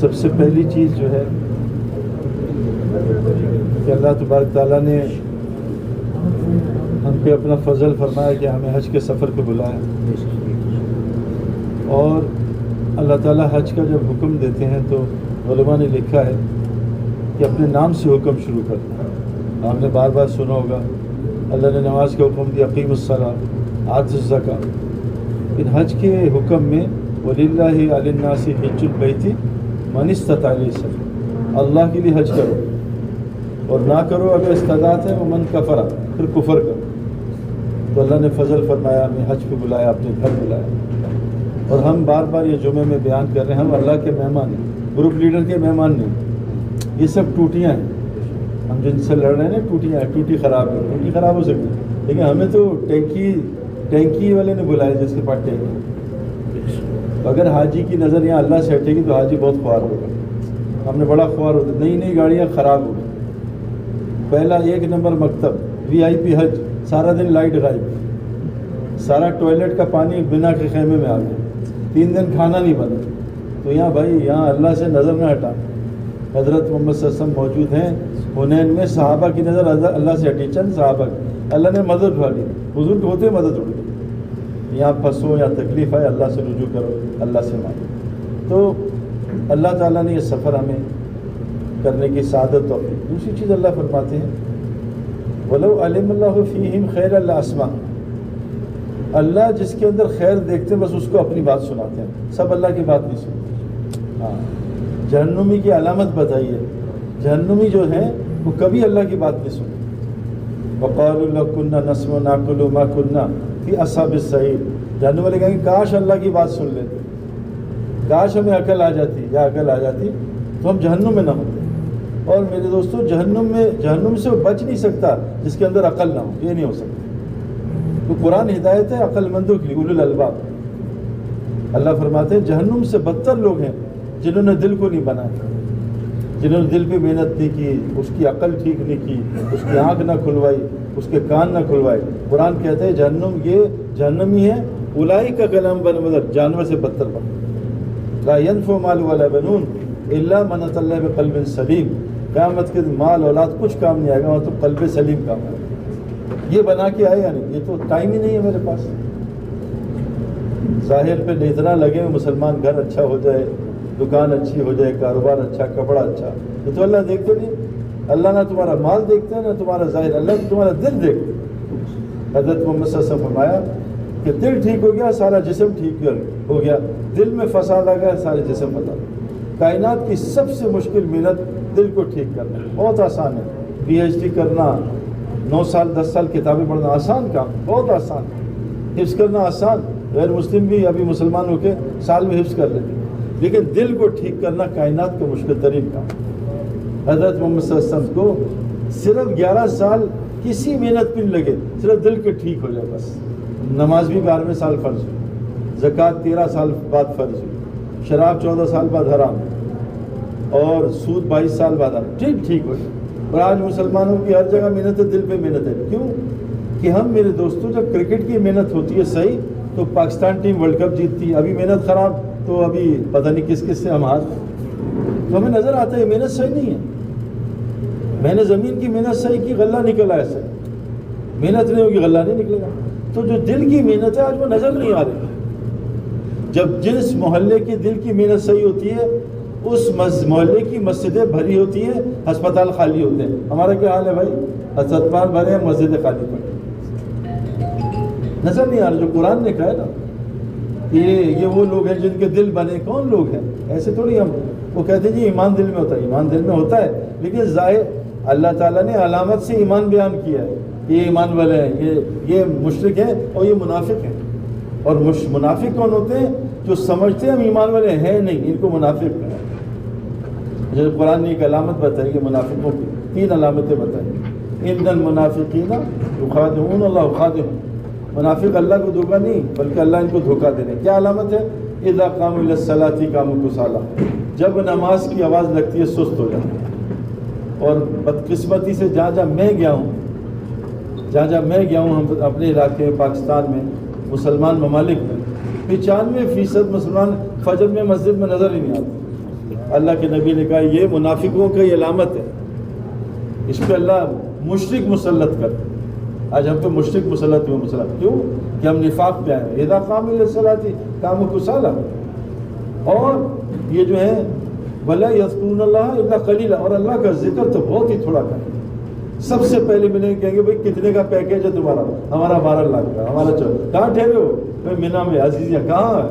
سب سے پہلی چیز جو ہے کہ اللہ تبارک تعالیٰ نے ہم پہ اپنا فضل فرمایا کہ ہمیں حج کے سفر پہ بلایا، اور اللہ تعالیٰ حج کا جب حکم دیتے ہیں تو علماء نے لکھا ہے کہ اپنے نام سے حکم شروع کرنا۔ ہم نے بار بار سنا ہوگا اللہ نے نماز کا حکم دیا، اقیم الصلاۃ، آتوا الزکاۃ۔ ان حج کے حکم میں وَلِلَّهِ عَلَى النَّاسِ حِجُّ الْبَيْتِ مَنِ اسْتَطَاعَ إِلَيْهِ سَبِيلًا، اللہ کے لیے حج کرو، اور نہ کرو اگر استطاعت ہے وَمَنْ كَفَرَ، پھر کفر کرو۔ تو اللہ نے فضل فرمایا، ہمیں حج پہ بلایا، اپنے گھر بلایا، اور ہم بار بار یہ جمعے میں بیان کر رہے ہیں ہم اللہ کے مہمان ہیں، گروپ لیڈر کے مہمان نہیں۔ یہ سب ٹوٹیاں ہیں، ہم جن سے لڑ رہے ہیں نا، ٹوٹیاں ہیں، ٹوٹی خراب ہے، ٹوٹی خراب ہو سکتی ہے، لیکن ہمیں تو ٹینکی والے نے بلایا جس کے پاس ٹینکی۔ اگر حاجی کی نظر یہاں اللہ سے ہٹے گی تو حاجی بہت خوار ہوگا۔ ہم نے بڑا خوار ہوتا، نئی گاڑیاں خراب ہو گئی۔ پہلا 1 نمبر مکتب VIP حج، سارا دن لائٹ غائب، سارا ٹوائلٹ کا پانی بنا کے خیمے میں آ گیا، 3 دن کھانا نہیں بنا۔ تو یہاں بھائی یہاں اللہ سے نظر نہ ہٹا۔ حضرت محمد صلی اللہ علیہ وسلم موجود ہیں حنین میں، صحابہ کی نظر اللہ سے ہٹی، چند صحابہ کی، اللہ نے مدد اٹھا لی، حضور کے ہوتے مدد اٹھ گئی۔ یہاں پھنسو یا تکلیف آئے اللہ سے رجوع کرو، اللہ سے مانگو۔ تو اللہ تعالیٰ نے یہ سفر ہمیں کرنے کی سعادت توفیق۔ دوسری چیز اللہ فرماتے ہیں وَلَوْ عَلِمَ اللَّهُ فِيهِمْ خَيْرًا لَأَسْمَعَهُمْ، اللہ جس کے اندر خیر دیکھتے ہیں بس اس کو اپنی بات سناتے ہیں، سب اللہ کی بات نہیں سنتے۔ ہاں، جہنمی کی علامت بتائیے، جہنمی جو ہیں وہ کبھی اللہ کی بات نہیں سنتے۔ وَقَالُوا لَوْ كُنَّا نَسْمَعُ نَعْقِلُ مَا كُنَّا فِي أَصْحَابِ السَّعِيرِ، جہنم والے کہیں گے کاش اللہ کی بات سن لیتے، کاش ہمیں عقل آ جاتی، یا عقل آ جاتی تو ہم جہنم میں نہ ہوتے۔ اور میرے دوستو جہنم سے وہ بچ نہیں سکتا جس کے اندر عقل نہ ہو، یہ نہیں ہو سکتا۔ تو قرآن ہدایت ہے عقل مندوں کے لیے، اولو الالباب۔ اللہ فرماتے ہیں جہنم سے بدتر لوگ ہیں جنہوں نے دل کو نہیں بنایا، جنہوں نے دل پہ محنت نہیں کی، اس کی عقل ٹھیک نہیں کی، اس کی آنکھ نہ کھلوائی، اس کے کان نہ کھلوائے۔ قرآن کہتا ہے جہنم یہ جہنمی ہے، اولئک کا کلام بن مدر، جانور سے بدتر بن۔ لا ينفع مال ولا بنون الا من اتى الله بقلب سلیم، قیامت کے دن مال اولاد کچھ کام نہیں آئے گا، وہاں تو قلب سلیم کام آئے گا۔ یہ بنا کے آئے یا نہیں، یہ تو ٹائم ہی نہیں ہے میرے پاس۔ ظاہر پہ اتنا لگے مسلمان گھر اچھا ہو جائے، دکان اچھی ہو جائے، کاروبار اچھا، کپڑا اچھا، یہ تو اللہ دیکھتے نہیں۔ اللہ نہ تمہارا مال دیکھتا ہے نہ تمہارا ظاہر، اللہ تمہارا دل دیکھتا ہے۔ حضرت محمد صلی اللہ علیہ وسلم فرمایا کہ دل ٹھیک ہو گیا سارا جسم ٹھیک ہو گیا، دل میں فساد آ گیا سارے جسم فساد۔ کائنات کی سب سے مشکل محنت دل کو ٹھیک کرنا، بہت آسان ہے۔ PhD کرنا، 9 سال 10 سال کتابیں پڑھنا آسان کام، بہت آسان۔ حفظ کرنا آسان، غیر مسلم بھی ابھی مسلمان ہو کے سال میں حفظ کر لیتے، لیکن دل کو ٹھیک کرنا کائنات کا مشکل ترین کام۔ حضرت محمد صلی اللہ علیہ وسلم کو صرف 11 سال کسی محنت بھی نہیں لگے، صرف دل کے ٹھیک ہو جائے بس۔ نماز بھی 12ویں سال فرض ہوئی، زکوٰۃ 13 سال بعد فرض ہوئی، شراب 14 سال بعد حرام، اور سود 22 سال بعد حرام، ٹھیک ہو جائے۔ اور آج مسلمانوں کی ہر جگہ محنت ہے، دل پہ محنت ہے۔ کیوں کہ ہم میرے دوستوں جب کرکٹ کی محنت ہوتی ہے صحیح تو پاکستان ٹیم ورلڈ کپ جیتتی ہے، ابھی محنت خراب تو ابھی پتہ نہیں کس سے ہم ہار، تو ہمیں نظر آتا ہے محنت صحیح نہیں ہے۔ میں نے زمین کی محنت صحیح کی، غلہ نکلا ایسے، محنت نہیں ہوگی غلہ نہیں نکلے گا۔ تو جو دل کی محنت ہے آج وہ نظر نہیں آ رہی۔ جب جس محلے کی دل کی محنت صحیح ہوتی ہے اس محلے کی مسجدیں بھری ہوتی ہیں، ہسپتال خالی ہوتے ہیں۔ ہمارا کیا حال ہے بھائی؟ ہسپتال بھرے ہیں، مسجدیں خالی پڑی، نظر نہیں آ رہا۔ جو قرآن نے کہا ہے نا کہ یہ وہ لوگ ہیں جن کے دل بنے، کون لوگ ہیں ایسے تھوڑی ہم وہ کہتے ہیں جی ایمان دل میں ہوتا ہے، ایمان دل میں ہوتا ہے، لیکن ظاہر اللہ تعالیٰ نے علامت سے ایمان بیان کیا ہے، یہ ایمان والے ہیں، یہ مشرک ہیں اور یہ منافق ہیں۔ اور منافق کون ہوتے ہیں؟ جو سمجھتے ہیں ہم ایمان والے ہیں نہیں، ان کو منافق ہیں۔ جب قرآن نے ایک علامت بتائی کہ منافقوں کی 3 علامتیں بتائیں، ان المنافقین یخادعون اللہ یخادعهم، منافق اللہ کو دھوکہ نہیں بلکہ اللہ ان کو دھوکہ دے رہے ہیں۔ کیا علامت ہے؟ اذا قاموا الی الصلاۃ قاموا کسالى، جب نماز کی آواز لگتی ہے سست ہو جاتے ہیں۔ اور بدقسمتی سے جہاں میں گیا ہوں ہم اپنے علاقے پاکستان میں مسلمان ممالک میں 95% مسلمان فجر میں مسجد میں نظر ہی نہیں آتے۔ اللہ کے نبی نے کہا یہ منافقوں کی علامت ہے، اس پہ اللہ مشرک مسلط کر. آج ہم پہ مشرک مسلط ہوئے مسلط کیوں کہ ہم نفاق پہ آئے. اذا قاموا للصلاۃ قاموا کسالى، اور یہ جو ہے ولا یذکرون اللہ الا قلیلا، اور اللہ کا ذکر تو بہت ہی تھوڑا کریں. سب سے پہلے ملیں کہیں گے بھائی کتنے کا پیکیج ہے تمہارا؟ ہمارا 12 لاکھ کا. ہمارا کہاں ٹھہرے ہو؟ مینا میں. عزیزیہ کہاں؟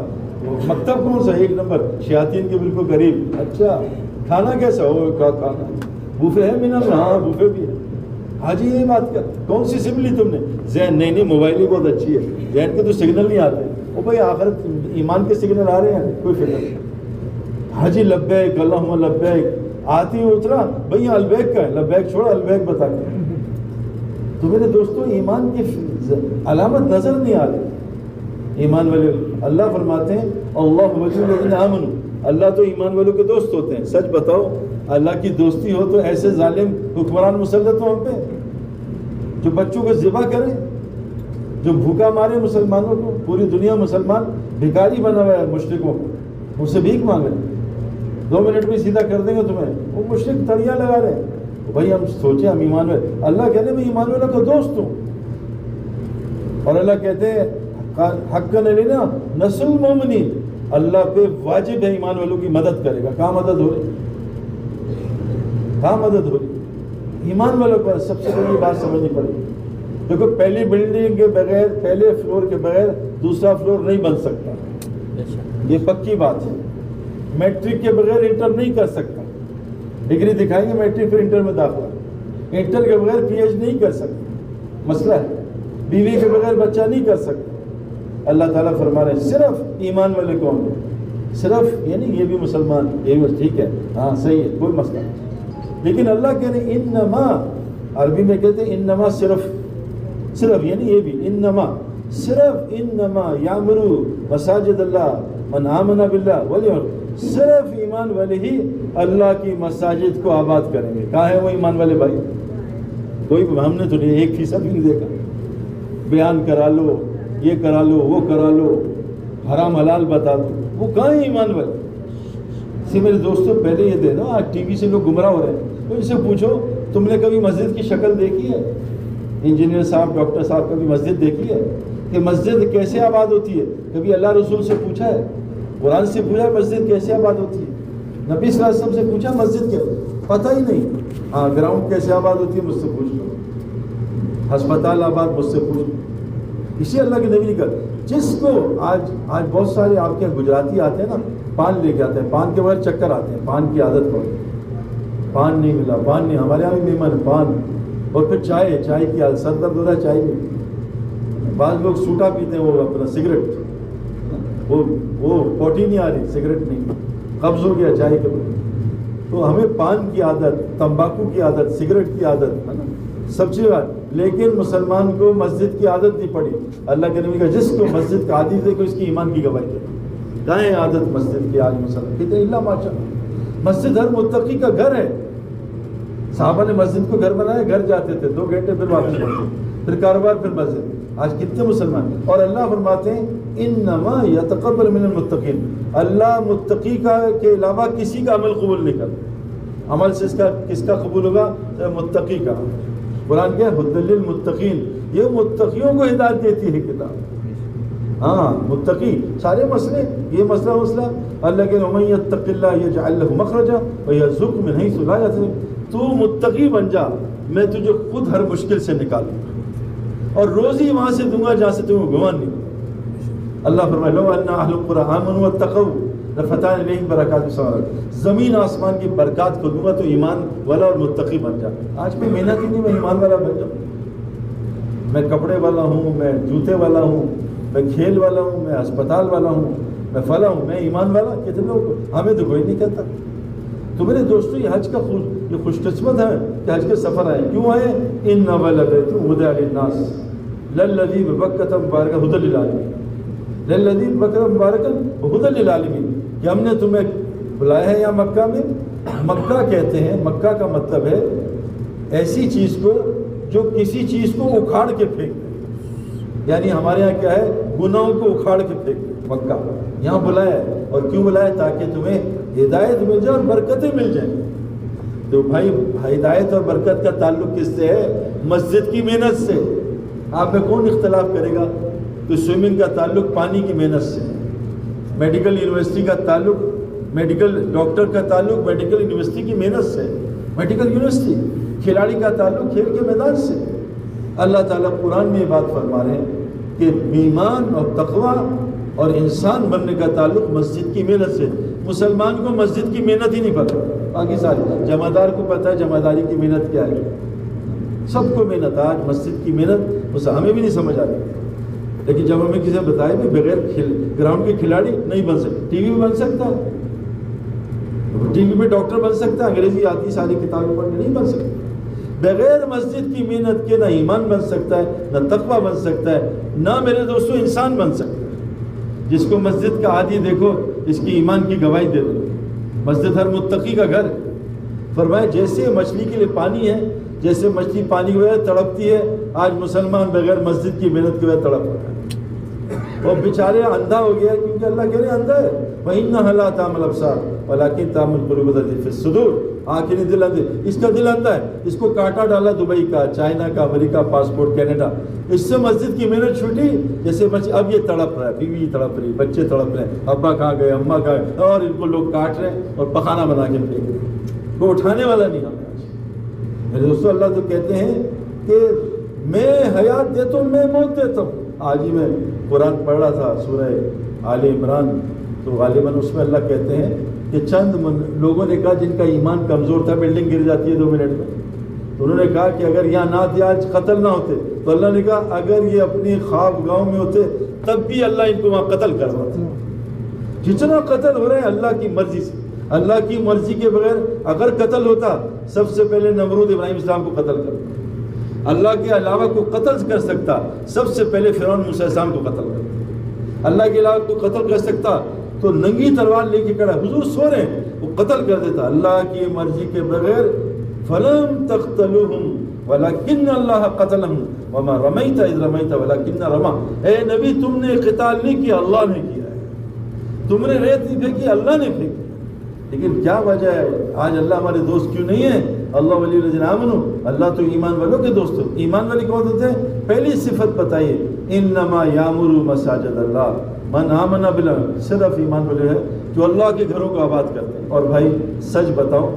مکتب کون سا؟ 1 نمبر شیاطین کے بالکل قریب. اچھا کھانا کیسا ہو؟ کھانا بوفے ہے مینا میں؟ ہاں بوفے بھی ہے. حاجی یہ بات کر، کون سی سم لی تم نے؟ ذہن نہیں موبائل ہی بہت اچھی ہے، ذہن کے تو سگنل نہیں آتے. وہ بھائی آخرت ایمان کے سگنل آ رہے ہیں، کوئی فکر نہیں. حاجی لبیک اللہم لبیک، آتی اترا بھئی یہاں البیک کا ہے، لبیک چھوڑا البیک بتا کے. تو میرے دوستو ایمان کی علامت نظر نہیں آ رہی. ایمان والے اللہ فرماتے ہیں اللہ ولی الذین آمنوا، اللہ تو ایمان والوں کے دوست ہوتے ہیں. سچ بتاؤ اللہ کی دوستی ہو تو ایسے ظالم حکمران مسلط ہوں ہم پہ، جو بچوں کو ذبح کریں، جو بھوکا مارے مسلمانوں کو. پوری دنیا مسلمان بھکاری بنا ہوا ہے مشرکوں کو، ان سے بھیک مانگ رہے ہیں. 2 منٹ میں سیدھا کر دیں گے تمہیں. وہ مشرک تڑیاں لگا رہے ہیں. بھائی ہم سوچیں ہم ایمان والے، اللہ کہتے ہیں میں ایمان والوں کا دوست ہوں. اور اللہ کہتے ہیں حقاً علینا نصر المؤمنین، اللہ پہ واجب ہے ایمان والوں کی مدد کرے گا. کہاں مدد ہو رہی؟ کہاں مدد ہو رہی؟ ایمان والوں پر سب سے بڑی بات سمجھنی پڑے گی. دیکھو پہلی بلڈنگ کے بغیر، پہلے فلور کے بغیر دوسرا فلور نہیں بن سکتا، یہ پکی بات ہے. میٹرک کے بغیر انٹر نہیں کر سکتا. ڈگری دکھائیں گے میٹرک پھر انٹر میں داخلہ. انٹر کے بغیر پی ایچ نہیں کر سکتا، مسئلہ ہے. بیوی کے بغیر بچہ نہیں کر سکتا. اللہ تعالیٰ فرما رہے ہیں صرف ایمان والے کون ہیں؟ صرف یعنی یہ بھی مسلمان، یہ بھی ٹھیک ہے، ہاں صحیح ہے، کوئی مسئلہ نہیں. لیکن اللہ کہہ رہے ہیں انما، عربی میں کہتے ہیں انما، صرف یعنی یہ بھی انما، صرف انما یامرو مساجد اللہ من آمن باللہ والیوم، صرف ایمان والے ہی اللہ کی مساجد کو آباد کریں گے. کہاں ہے وہ ایمان والے بھائی؟ کوئی ہم نے تو نہیں 1% بھی نہیں دیکھا. بیان کرا لو، یہ کرا لو، وہ کرا لو، حرام حلال بتا دو، وہ کہاں ہے ایمان والے؟ اسی میرے دوستوں پہلے یہ دے دو، آج ٹی وی سے لوگ گمراہ ہو رہے ہیں. تو ان سے پوچھو تم نے کبھی مسجد کی شکل دیکھی ہے؟ انجینئر صاحب، ڈاکٹر صاحب کبھی مسجد دیکھی ہے کہ مسجد کیسے آباد ہوتی ہے؟ کبھی اللہ رسول سے پوچھا ہے؟ قرآن سے پوچھا مسجد کیسے آباد ہوتی ہے؟ نبی صلی اللہ علیہ وسلم سے پوچھا مسجد کیا؟ پتہ ہی نہیں. ہاں گراؤنڈ کیسے آباد ہوتی ہے مجھ سے پوچھ لو، ہسپتال آباد مجھ سے پوچھ لو. اسی اللہ کے نبی نے کہا جس کو آج بہت سارے آپ کے گجراتی آتے ہیں نا، پان لے کے آتے ہیں، پان کے بغیر چکر آتے ہیں، پان کی عادت پڑ گئی. پان نہیں ملا، پان نہیں. ہمارے یہاں بھی مہمان پان، اور پھر چائے کی عادت، سر درد ہو رہا ہے چائے میں. بعض لوگ سوٹا پیتے ہیں، وہ اپنا سگریٹ، وہ پوٹی نہیں آ رہی، سگریٹ نہیں، قبض ہو گیا چائے کے بعد. تو ہمیں پان کی عادت، تمباکو کی عادت، سگریٹ کی عادت ہے نا، سب چیز. لیکن مسلمان کو مسجد کی عادت نہیں پڑی. اللہ کے نبی کا جس کو مسجد کا عادی دیکھو اس کی ایمان کی گواہی دے. کہاں ہے عادت مسجد کی؟ آج مسلمان کہتے ہیں اللہ ماشاء اللہ، مسجد ہر متقی کا گھر ہے. صحابہ نے مسجد کو گھر بنایا، گھر جاتے تھے 2 گھنٹے پھر واپس پڑھتے، پھر کاروبار، پھر مسجد. آج کتنے مسلمان. اور اللہ فرماتے ہیں انما یتقبل من المتقین، اللہ متقی کا کے علاوہ کسی کا عمل قبول نہیں کرتا. عمل سے کس کا قبول ہوگا؟ متقی کا. قرآن کیا ہے؟ ہدی للمتقین، یہ متقیوں کو ہدایت دیتی ہے کتاب. ہاں متقی سارے مسئلے، یہ مسئلہ اللہ کے ومن یتق اللہ یجعل له مخرجا ویرزقه من حیث لا یحتسب. تو متقی بن جا، میں تجھے خود ہر مشکل سے نکالوں گا اور روزی وہاں سے دوں گا جہاں سے تمہیں گمان نہیں. اللہ فرمائے لو ان اہل القرى آمنوا واتقوا لفتحنا علیہم برکات السماوات، زمین آسمان کی برکات کو دوں گا تو ایمان والا اور متقی بن جا. آج میں محنت ہی نہیں، میں ایمان والا بن جاؤں. میں کپڑے والا ہوں، میں جوتے والا ہوں، میں کھیل والا ہوں، میں ہسپتال والا ہوں، میں فلاں ہوں، میں ایمان والا. کتنے لوگ؟ ہمیں تو کوئی نہیں کہتا. تو میرے دوستو یہ حج کا یہ خوش قسمت ہے کہ حج کے سفر آئے. کیوں آئے؟ ان اول بیت وضع للناس للذی ببکۃ مبارکہ ھدی للعالمین، للذی ببکۃ مبارکہ ھدی للعالمین، کہ ہم نے تمہیں بلایا ہے یہاں مکہ میں. مکہ کہتے ہیں، مکہ کا مطلب ہے ایسی چیز کو جو کسی چیز کو اکھاڑ کے پھینک دے. یعنی ہمارے یہاں کیا ہے؟ گناہوں کو اکھاڑ کے پھینک دے. مکہ یہاں بلایا ہے. اور کیوں بلایا؟ تاکہ تمہیں ہدایت مل جائے اور برکتیں مل جائیں. تو بھائی ہدایت اور برکت کا تعلق کس سے ہے؟ مسجد کی محنت سے. آپ میں کون اختلاف کرے گا کہ سوئمنگ کا تعلق پانی کی محنت سے، میڈیکل یونیورسٹی کا تعلق، میڈیکل ڈاکٹر کا تعلق میڈیکل یونیورسٹی کی محنت سے، میڈیکل یونیورسٹی. کھلاڑی کا تعلق کھیل کے میدان سے. اللہ تعالیٰ قرآن میں یہ بات فرما رہے ہیں کہ ایمان اور تقویٰ اور انسان بننے کا تعلق مسجد کی محنت سے. مسلمان کو مسجد کی محنت ہی نہیں پتہ، باقی سارے جمعدار کو پتہ ہے جمعداری کی محنت کیا ہے. سب کو محنت. آج مسجد کی محنت اسے ہمیں بھی نہیں سمجھ آتی، لیکن جب ہمیں کسی نے بتایا بھی بغیر گراؤنڈ کے کھلاڑی نہیں بن سکتے. ٹی وی میں بن سکتا ہے، ٹی وی میں ڈاکٹر بن سکتا ہے، انگریزی آتی ساری کتابیں پڑھ کے نہیں بن سکتا. بغیر مسجد کی محنت کے نہ ایمان بن سکتا ہے، نہ تقویٰ بن سکتا ہے، نہ میرے دوستو انسان بن سکتا ہے. جس کو مسجد کا عادی دیکھو اس کی ایمان کی گواہی دے دو. مسجد ہر متقی کا گھر. فرمایا جیسے مچھلی کے لیے پانی ہے، جیسے مچھلی پانی کے بغیر تڑپتی ہے، آج مسلمان بغیر مسجد کی محنت کے بغیر تڑپ رہا ہے. اور بیچارے اندھا ہو گیا کیونکہ اللہ کہہ رہے ہیں اندھا ہے. وَإِنَّهَا لَا تَعْمَى الْأَبْصَارُ وَلَكِنْ تَعْمَى الْقُلُوبُ الَّتِي فِي الصُّدُورِ. آنکھیں دل اندھے، اس کا دل اندھا ہے. اس کو کانٹا ڈالا دبئی کا، چائنا کا، امریکہ پاسپورٹ، کینیڈا. اس سے مسجد کی محنت چھوٹی. جیسے اب یہ تڑپ رہا ہے، بیوی تڑپ رہی، بچے تڑپ رہے ہیں، ابا کہاں گئے، اماں کہاں گئے، اور ان کو لوگ کاٹ رہے ہیں اور پخانہ بنا کے پھینک رہے ہیں. کوئی اٹھانے والا نہیں. میرے دوستو اللہ تو کہتے ہیں کہ میں حیات دیتا ہوں، میں موت دیتا ہوں. آج ہی میں قرآن پڑھ رہا تھا سورہ آل عمران، تو غالباً اس میں اللہ کہتے ہیں کہ چند لوگوں نے کہا جن کا ایمان کمزور تھا، بلڈنگ گر جاتی ہے 2 منٹ میں، تو انہوں نے کہا کہ اگر یہاں نعت یا قتل نہ ہوتے، تو اللہ نے کہا اگر یہ اپنی خواب گاؤں میں ہوتے تب بھی اللہ ان کو وہاں قتل کرواتا. جتنا قتل ہو رہے ہیں اللہ کی مرضی سے. اللہ کی مرضی کے بغیر اگر قتل ہوتا، سب سے پہلے نمرود ابراہیم السلام کو قتل کرتا. اللہ کے علاوہ کو قتل کر سکتا، سب سے پہلے فرعون موسیٰ السلام کو قتل کرتا. اللہ کے علاوہ کو قتل کر سکتا تو ننگی تلوار لے کے کھڑا، حضور سو رہے ہیں، وہ قتل کر دیتا. اللہ کی مرضی کے بغیر فلم تقتلوہم ولکن اللہ قتلہم وما رمیت اذ رمیت ولکن رما. اے نبی تم نے قتال نہیں کیا، اللہ نے کیا ہے. تم نے ریت نہیں پھینکی، اللہ نے پھینکی. لیکن کیا وجہ ہے آج اللہ ہمارے دوست کیوں نہیں ہے؟ اللہ ولی الذین آمنوا، اللہ تو ایمان والوں کے دوست. ایمان والے کون ہوتے ہیں؟ پہلی صفت بتائیے، انما یامر مساجد اللہ من آمن باللہ. صرف ایمان والے ہیں جو اللہ کے گھروں کو آباد کرتے ہیں. اور بھائی سچ بتاؤ،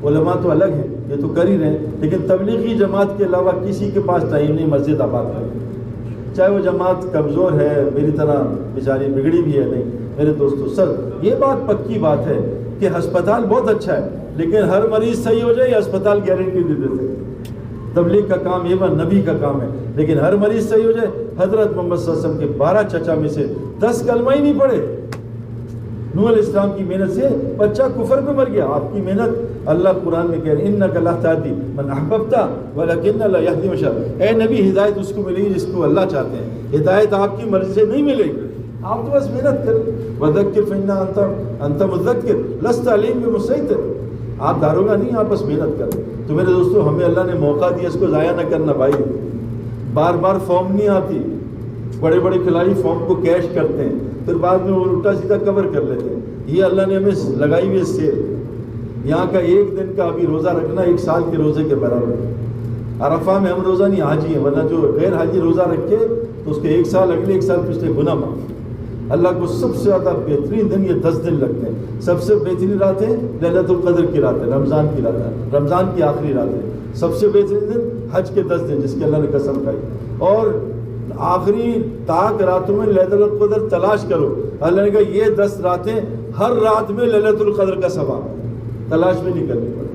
علماء تو الگ ہیں، یہ تو کر ہی رہے ہیں، لیکن تبلیغی جماعت کے علاوہ کسی کے پاس ٹائم نہیں مسجد آباد کرنے. چاہے وہ جماعت کمزور ہے، میری طرح بیچاری بگڑی بھی ہے نہیں. میرے دوستو سر یہ بات پکی بات ہے کہ ہسپتال بہت اچھا ہے، لیکن ہر مریض صحیح ہو جائے یہ ہسپتال گارنٹی نہیں دیتے. تبلیغ کا کام یہ نبی کا کام ہے، لیکن ہر مریض صحیح ہو جائے. حضرت محمد صلی اللہ علیہ وسلم کے 12 چچا میں سے 10 کلمہ ہی نہیں پڑھے. نوح علیہ السلام کی محنت سے بچہ کفر میں مر گیا. آپ کی محنت اللہ قرآن میں کہہ رہے ہیں انک لا تہدی من احببت ولکن اللہ یہدی من یشاء. اے نبی ہدایت اس کو ملے گی جس کو اللہ چاہتے ہیں، ہدایت آپ کی مرضی سے نہیں ملے گی. آپ تو بس محنت کریں. وذکر فإنما انت مذکر لست علیم بمسیطر. آپ داروگا نہیں، آپ بس محنت کریں. تو میرے دوستو ہمیں اللہ نے موقع دیا، اس کو ضائع نہ کرنا بھائی. بار بار فارم نہیں آتی. بڑے بڑے کھلاڑی فارم کو کیش کرتے ہیں، پھر بعد میں وہ الٹا سیدھا کور کر لیتے ہیں. یہ اللہ نے ہمیں لگائی ہوئی سیل. یہاں کا ایک دن کا ابھی روزہ رکھنا 1 سال کے روزے کے برابر ہے. عرفہ میں ہم روزہ نہیں، حاجی ہیں، ورنہ جو غیر حاجی روزہ رکھے تو اس کے 1 سال اگلے 1 سال پچھلے گناہ معاف. اللہ کو سب سے زیادہ بہترین دن یہ 10 دن لگتے ہیں. سب سے بہترین راتیں لیلۃ القدر کی رات ہے، رمضان کی رات ہے، رمضان کی آخری رات ہے. سب سے بہترین دن حج کے 10 دن جس کی اللہ نے قسم کھائی. اور آخری تاک راتوں میں لیلۃ القدر تلاش کرو. اللہ نے کہا یہ 10 راتیں ہر رات میں لیلۃ القدر کا ثواب ہے، تلاش میں نہیں کرنی پڑے.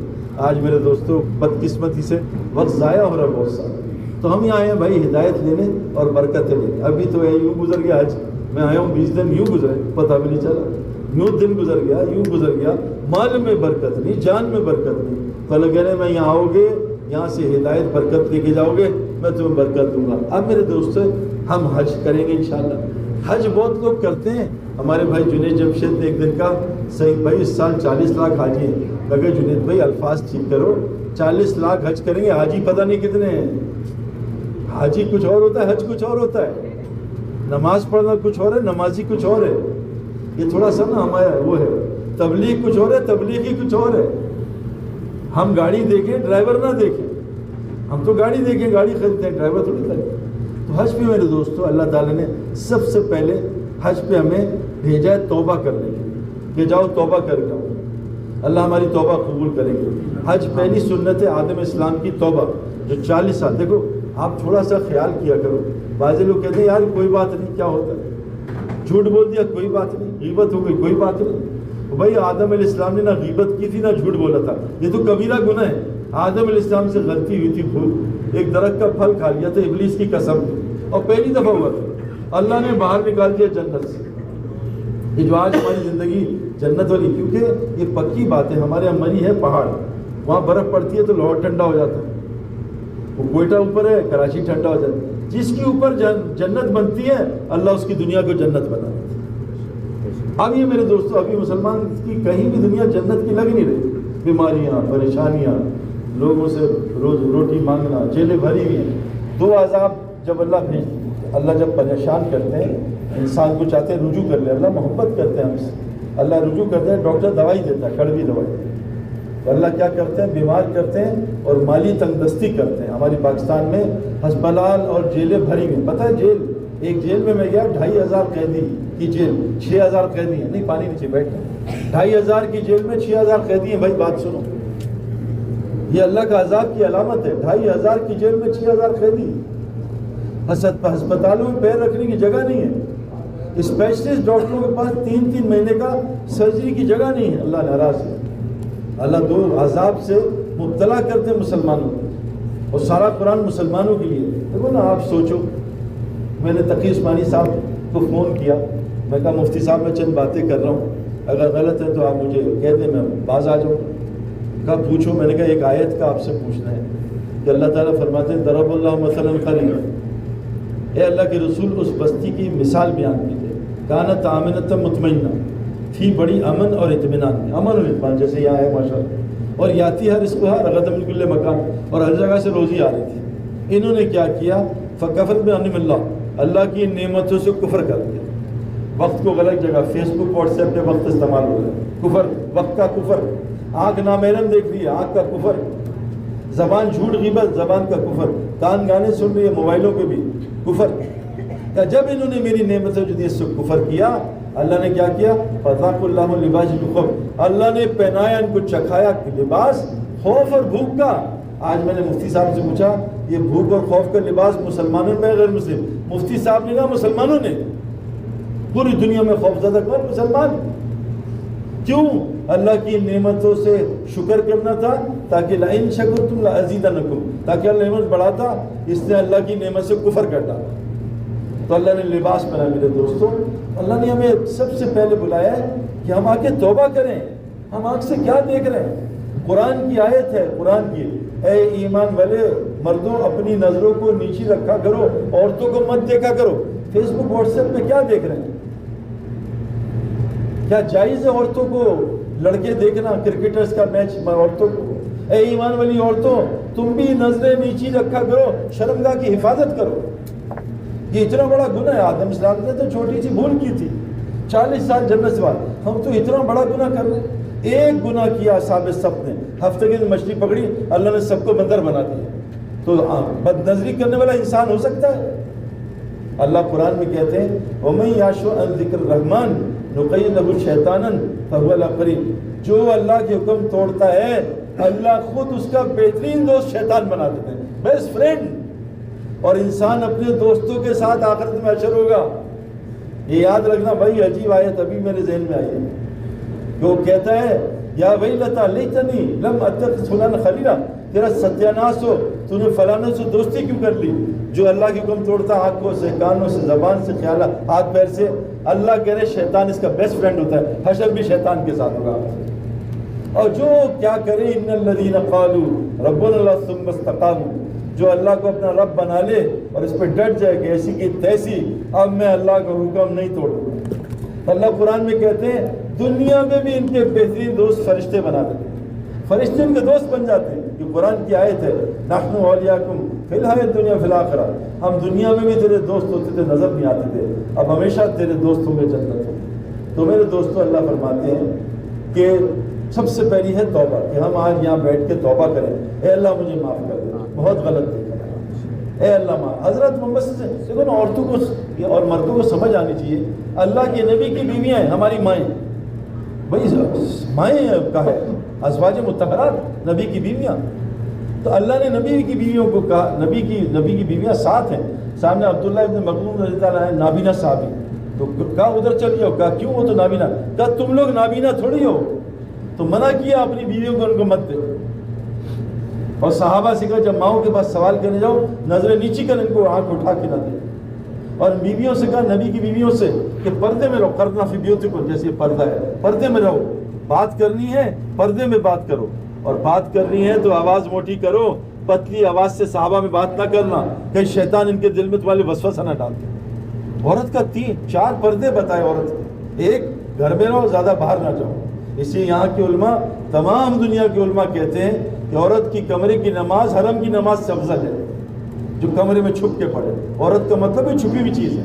آج میرے دوستوں بدقسمتی سے وقت ضائع ہو رہا ہے بہت سارا. تو ہم یہاں آئے ہیں بھائی ہدایت لینے اور برکتیں لینے. ابھی تو یوں گزر گیا حج، میں آیا ہوں 20 دن یوں گزرے، پتہ بھی نہیں چلا. یوں دن گزر گیا، یوں گزر گیا. مال میں برکت نہیں، جان میں برکت نہیں. تو اللہ کہہ رہے ہیں میں یہاں آؤ گے، یہاں سے ہدایت برکت لے کے جاؤ گے، میں تمہیں برکت دوں گا. اب میرے دوست ہم حج کریں گے انشاءاللہ. حج بہت لوگ کرتے ہیں. ہمارے بھائی جنید جمشید نے ایک دن کا صحیح بھائی اس سال 40 لاکھ حاجی ہیں. اگر جنید بھائی الفاظ ٹھیک کرو، 40 لاکھ حج کریں گے. حاجی پتہ نہیں کتنے ہیں. حاجی کچھ اور ہوتا ہے، حج کچھ اور ہوتا ہے. نماز پڑھنا کچھ اور ہے، نمازی کچھ اور ہے. یہ تھوڑا سا نا ہمارا وہ ہے تبلیغ کچھ اور ہے، تبلیغی کچھ اور ہے. ہم گاڑی دیکھیں، ڈرائیور نہ دیکھیں. ہم تو گاڑی دیکھیں، گاڑی خریدتے ہیں، ڈرائیور تھوڑی خریدتے. تو حج پہ میرے دوستو اللہ تعالیٰ نے سب سے پہلے حج پہ ہمیں بھیجا ہے توبہ کرنے کے لیے کہ جاؤ توبہ کر کے آؤ. اللہ ہماری توبہ قبول کریں گے. حج پہلی سنت ہے آدم اسلام کی توبہ، جو 40 سال. دیکھو آپ تھوڑا سا خیال کیا کرو. بعض لوگ کہتے ہیں یار کوئی بات نہیں، کیا ہوتا ہے، جھوٹ بول دیا کوئی بات نہیں، غیبت ہو گئی کوئی بات نہیں. بھائی آدم علیہ السلام نے نہ غیبت کی تھی نہ جھوٹ بولا تھا، یہ تو کبیرہ گناہ ہے. آدم علیہ السلام سے غلطی ہوئی تھی، بھول، ایک درخت کا پھل کھا لیا تھا ابلیس کی قسم، اور پہلی دفعہ ہوا تھا. اللہ نے باہر نکال دیا جنت سے. یہ جو آج ہماری زندگی جنت والی، کیونکہ یہ پکی بات ہے. ہمارے یہاں مری ہے پہاڑ، وہاں برف پڑتی ہے تو لاہور ٹھنڈا ہو جاتا ہے. وہ کوئٹہ اوپر ہے، کراچی ٹھنڈا ہو جاتا ہے. جس کے اوپر جنت بنتی ہے اللہ اس کی دنیا کو جنت بنا دیتا ہے. اب یہ میرے دوستو ابھی مسلمان کی کہیں بھی دنیا جنت کی لگ نہیں رہی. بیماریاں، پریشانیاں، لوگوں سے روز روٹی مانگنا، جیلیں بھری ہوئی ہیں. 2 عذاب جب اللہ جب پریشان کرتے ہیں انسان کو، چاہتے ہیں رجوع کر لے. اللہ محبت کرتے ہیں ہم سے، اللہ رجوع کرتے ہیں. ڈاکٹر دوائی دیتا ہے، کڑوی دوائی. اللہ کیا کرتے ہیں، بیمار کرتے ہیں اور مالی تنگ دستی کرتے ہیں. ہماری پاکستان میں ہسپتال اور جیلیں بھری ہوئی. پتہ ہے جیل، ایک جیل میں گیا 2500 قیدی کی جیل، 6000 قیدی ہیں. نہیں پانی نیچے بیٹھ گئے. 2500 کی جیل میں 6000 قیدی ہیں. بھائی بات سنو، یہ اللہ کا عذاب کی علامت ہے. 2500 کی جیل میں 6000 قیدی. ہسپتالوں میں پیر رکھنے کی جگہ نہیں ہے. اسپیشلسٹ ڈاکٹروں کے پاس 3 مہینے کا سرجری کی جگہ نہیں ہے. اللہ ناراض ہے. اللہ 2 عذاب سے مبتلا کرتے ہیں مسلمانوں کو، اور سارا قرآن مسلمانوں کے لیے. دیکھو نا، آپ سوچو. میں نے تقی عثمانی صاحب کو فون کیا، میں کہا مفتی صاحب میں چند باتیں کر رہا ہوں، اگر غلط ہے تو آپ مجھے کہہ دیں، میں باز آ جاؤں. کہا پوچھو. میں نے کہا ایک آیت کا آپ سے پوچھنا ہے کہ اللہ تعالیٰ فرماتے ہیں ضرب اللہ مثلا قریہ، اے اللہ کے رسول اس بستی کی مثال بیان کیجیے. کانت آمنۃ مطمئنہ، تھی بڑی امن اور اطمینان میں. امن اور اطمینان جیسے یہاں ہے ماشاء اللہ. اور یاتی ہر رزقھا رغدا من کل مکان، اور ہر جگہ سے روزی آ رہی تھی. انہوں نے کیا کیا، فکفرت بانعم اللہ، اللہ کی نعمتوں سے کفر کر دیا. وقت کو غلط جگہ، فیس بک واٹس ایپ پہ وقت استعمال ہو رہا ہے، کفر، وقت کا کفر. آنکھ نامحرم دیکھ رہی ہے، آنکھ کا کفر. زبان جھوٹ غیبت، زبان کا کفر. کان گانے سن رہی ہے، موبائلوں پہ بھی کفر. جب انہوں نے میری نعمتیں جو دی اس سے کفر کیا، اللہ نے کیا کیا، فذاقوا اللہ لباس الخوف، اللہ نے پہنایا ان کو، چکھایا لباس خوف اور بھوک کا. آج میں نے مفتی صاحب سے پوچھا یہ بھوک اور خوف کا لباس مسلمانوں میں غیر مسلم؟ مفتی صاحب نے کہا مسلمانوں نے. پوری دنیا میں خوف زدہ کون؟ مسلمان. کیوں؟ اللہ کی نعمتوں سے شکر کرنا تھا، تاکہ لئن شکرتم لازیدنکم، تاکہ اللہ نعمت بڑھاتا. اس نے اللہ کی نعمت سے کفر کر ڈالا. تو اللہ نے لباس پہنا. میرے دوستوں، اللہ نے ہمیں سب سے پہلے بلایا ہے کہ ہم آ کے توبہ کریں. ہم آنکھ سے کیا دیکھ رہے ہیں؟ قرآن کی آیت ہے، قرآن کی، اے ایمان والے مردوں اپنی نظروں کو نیچی رکھا کرو، عورتوں کو مت دیکھا کرو. فیس بک واٹس ایپ پہ کیا دیکھ رہے ہیں؟ کیا جائز ہے عورتوں کو لڑکے دیکھنا، کرکٹرز کا میچ عورتوں کو؟ اے ایمان والی عورتوں تم بھی نظریں نیچی رکھا کرو، شرمگاہ کی حفاظت کرو. یہ اتنا بڑا گناہ ہے. آدم اسلام نے تو چھوٹی سی بھول کی تھی، 40 سال جنت سے بعد. ہم تو اتنا بڑا گناہ کر رہے ہیں. ایک گناہ کیا اصحاب السبت نے، ہفتے کی مچھلی پکڑی، اللہ نے سب کو بندر بنا دیا. تو بد نظری کرنے والا انسان ہو سکتا ہے؟ اللہ قرآن میں کہتے ہیں وَمَن يَعْشُ عَن ذِكْرِ الرَّحْمَنِ نُقَيِّضْ لَهُ شَيْطَانًا فَهُوَ لَهُ قَرِينٌ. جو اللہ کے حکم توڑتا ہے اللہ خود اس کا بہترین دوست شیطان بنا دیتے ہیں، بیسٹ فرینڈ. اور انسان اپنے دوستوں کے ساتھ آخرت میں حشر ہوگا. یہ یاد رکھنا بھائی. عجیب آیت ابھی میرے ذہن میں آئی ہے. وہ کہتا ہے یا ویلتا لیتنی لم اتخذ فلانا خلیلا، تیرا ستیاناس ہو، تو نے فلانے سے دوستی کیوں کر لی؟ جو اللہ کی حکم توڑتا آنکھوں سے، کانوں سے، زبان سے، خیالات، ہاتھ پیر سے. اللہ کہہ رہے شیطان اس کا بیسٹ فرینڈ ہوتا ہے، حشر بھی شیطان کے ساتھ ہوگا. اور جو کیا کرے ان الذین قالوا ربنا اللہ ثم استقاموا، جو اللہ کو اپنا رب بنا لے اور اس پہ ڈٹ جائے کہ ایسی کی تیسی اب میں اللہ کا حکم نہیں توڑوں گا. اللہ قرآن میں کہتے ہیں دنیا میں بھی ان کے بہترین دوست فرشتے بنا دیتے ہیں، فرشتے ان کے دوست بن جاتے ہیں. یہ قرآن کی آیت ہے نحن اولیاءکم فی الحیاۃ الدنیا فی الآخرہ. ہم دنیا میں بھی تیرے دوست ہوتے تھے، نظر نہیں آتے تھے، اب ہمیشہ تیرے دوست ہوں گے جنت میں. تو میرے دوستوں اللہ فرماتے ہیں کہ سب سے پہلی ہے توبہ، کہ ہم آج یہاں بیٹھ کے توبہ کریں، اے اللہ مجھے معاف کر دے، بہت غلط دیکھا، اے اللہ معاف۔ حضرت محمد صلی اللہ علیہ وسلم، دیکھو نا، عورتوں کو اور مردوں کو سمجھ آنی چاہیے، اللہ کے نبی کی بیویاں ہیں ہماری مائیں، بھائی مائیں کا ہے، ازواج مطہرات نبی کی بیویاں، تو اللہ نے نبی کی بیویوں کو کہا، نبی کی بیویاں ساتھ ہیں، سامنے عبداللہ ابن مغفور رضی اللہ عنہ نابینا صحابی، تو کہا ادھر چل جاؤ، کہا کیوں، وہ تو نابینا، کہا تم لوگ نابینا تھوڑی ہو، تو منع کیا اپنی بیویوں کو ان کو مت دے۔ اور صحابہ سے کہا جب ماؤں کے پاس سوال کرنے جاؤ نظریں نیچی کر ان کو آنکھ اٹھا کے نہ دے۔ اور بیویوں سے کہا، نبی کی بیویوں سے، کہ پردے میں رہو، قرنا فی بیوتکم، جیسے پردہ ہے پردے میں رہو، بات کرنی ہے پردے میں بات کرو، اور بات کرنی ہے تو آواز موٹی کرو، پتلی آواز سے صحابہ میں بات نہ کرنا، کہیں شیطان ان کے دل میں تمہارے وسوسہ نہ ڈال دے۔ عورت کا 3-4 پردے بتائے عورت کے، ایک گھر میں رہو، زیادہ باہر نہ جاؤ۔ اسی یہاں کے علماء، تمام دنیا کے علماء کہتے ہیں کہ عورت کی کمرے کی نماز حرم کی نماز سے افضل ہے، جو کمرے میں چھپ کے پڑھے۔ عورت کا مطلب ہے چھپی ہوئی چیز ہے،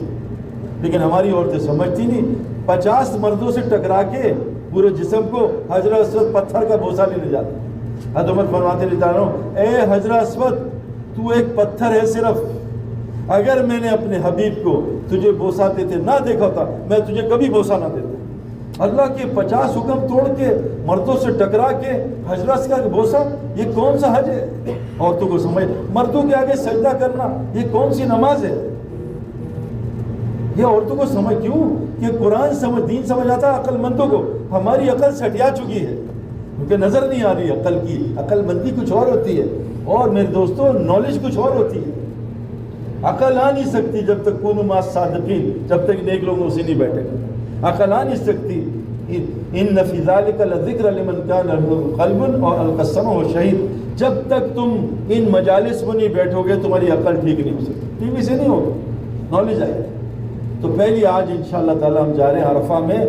لیکن ہماری عورتیں سمجھتی نہیں، 50 مردوں سے ٹکرا کے پورے جسم کو حجر اسود پتھر کا بوسہ لینے جاتے ہیں۔ حضرت عمر فرماتے ہیں، اے حجر اسود، تو ایک پتھر ہے صرف، اگر میں نے اپنے حبیب کو تجھے بوسہ دیتے نہ دیکھا ہوتا میں تجھے کبھی بوسہ نہ دیتا۔ اللہ کے 50 حکم توڑ کے مردوں سے ٹکرا کے حجر اسود کا بوسہ، یہ کون سا حج ہے؟ عورتوں کو سمجھ، مردوں کے آگے سجدہ کرنا یہ کون سی نماز ہے؟ یہ عورتوں کو سمجھ کیوں کہ قرآن سمجھ، دین سمجھ آتا ہے عقل مندوں کو، ہماری عقل سٹیا چکی ہے کیونکہ نظر نہیں آ رہی عقل کی، عقل مندی کچھ اور ہوتی ہے، اور میرے دوستوں نالج کچھ اور ہوتی ہے۔ عقل آ نہیں سکتی جب تک کونوا مع الصادقین، جب تک نیک لوگوں سے نہیں بیٹھے گا، عقل آ نہیں سکتی۔ ان فی ذلک لذکر لمن کان له قلب اور القسم و شہید، جب تک تم ان مجالس میں نہیں بیٹھو گے تمہاری عقل ٹھیک نہیں ہو سکتی، ٹی وی سے نہیں ہوگی، نالج آئے گی۔ تو پہلی آج انشاءاللہ تعالی ہم جا رہے ہیں عرفہ میں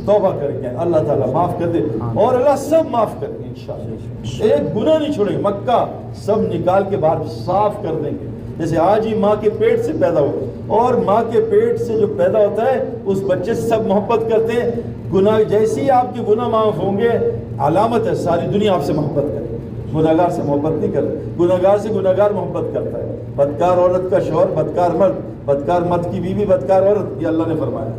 توبہ کر کے، اللہ تعالیٰ معاف کر دے، اور اللہ سب معاف کر دیں انشاءاللہ، ایک گناہ نہیں چھوڑیں گے، مکہ سب نکال کے باہر صاف کر دیں گے۔ جیسے آج ہی ماں کے پیٹ سے پیدا ہو، اور ماں کے پیٹ سے جو پیدا ہوتا ہے اس بچے سے سب محبت کرتے ہیں، گناہ جیسے ہی آپ کے گناہ معاف ہوں گے علامت ہے ساری دنیا آپ سے محبت کرے۔ گناہگار سے محبت نہیں کرتے، گناہگار سے گناہگار محبت کرتا ہے۔ بدکار عورت کا شوہر بدکار مرد، بدکار مرد کی بیوی بدکار عورت، یہ اللہ نے فرمایا،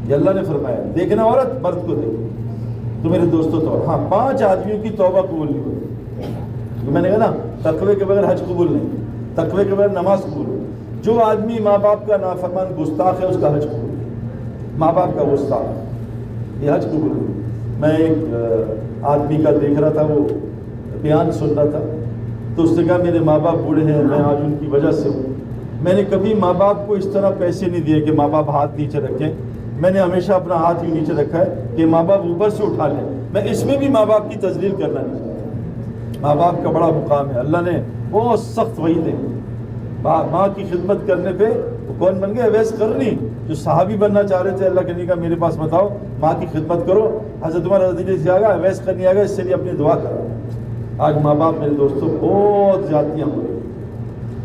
یہ اللہ نے فرمایا۔ دیکھنا عورت مرد کو دیکھ۔ تو میرے دوستوں تو ہاں 5 آدمیوں کی توبہ قبول نہیں ہوئی، میں نے کہا نا تقوی کے بغیر حج قبول نہیں، تقوی کے بغیر نماز قبول نہیں۔ جو آدمی ماں باپ کا نافرمان گستاخ ہے اس کا حج قبول نہیں، ماں باپ کا گستاخ، یہ حج قبول نہیں۔ میں ایک آدمی کا دیکھ رہا تھا، وہ بیان سن رہا تھا، تو اس نے کہا میرے ماں باپ بوڑھے ہیں، میں آج ان کی وجہ سے ہوں، میں نے کبھی ماں باپ کو اس طرح پیسے نہیں دیے کہ ماں باپ ہاتھ نیچے رکھیں، میں نے ہمیشہ اپنا ہاتھ ہی نیچے رکھا ہے کہ ماں باپ اوپر سے اٹھا لیں، میں اس میں بھی ماں باپ کی تذلیل کرنا نہیں چاہتا۔ ماں باپ کا بڑا مقام ہے، اللہ نے بہت سخت وعید ہے۔ ماں کی خدمت کرنے پہ وہ کون بن گئے؟ اویس قرنی، جو صحابی بننا چاہ رہے تھے، اللہ کے نبی کا میرے پاس مت آؤ، ماں کی خدمت کرو، حضرت عمر رضی اللہ عنہ سے آگا اویس قرنی آگا، اس سے لیے اپنی دعا کرو۔ آج ماں باپ میرے دوستوں بہت زیادتیاں ہو رہی ہیں،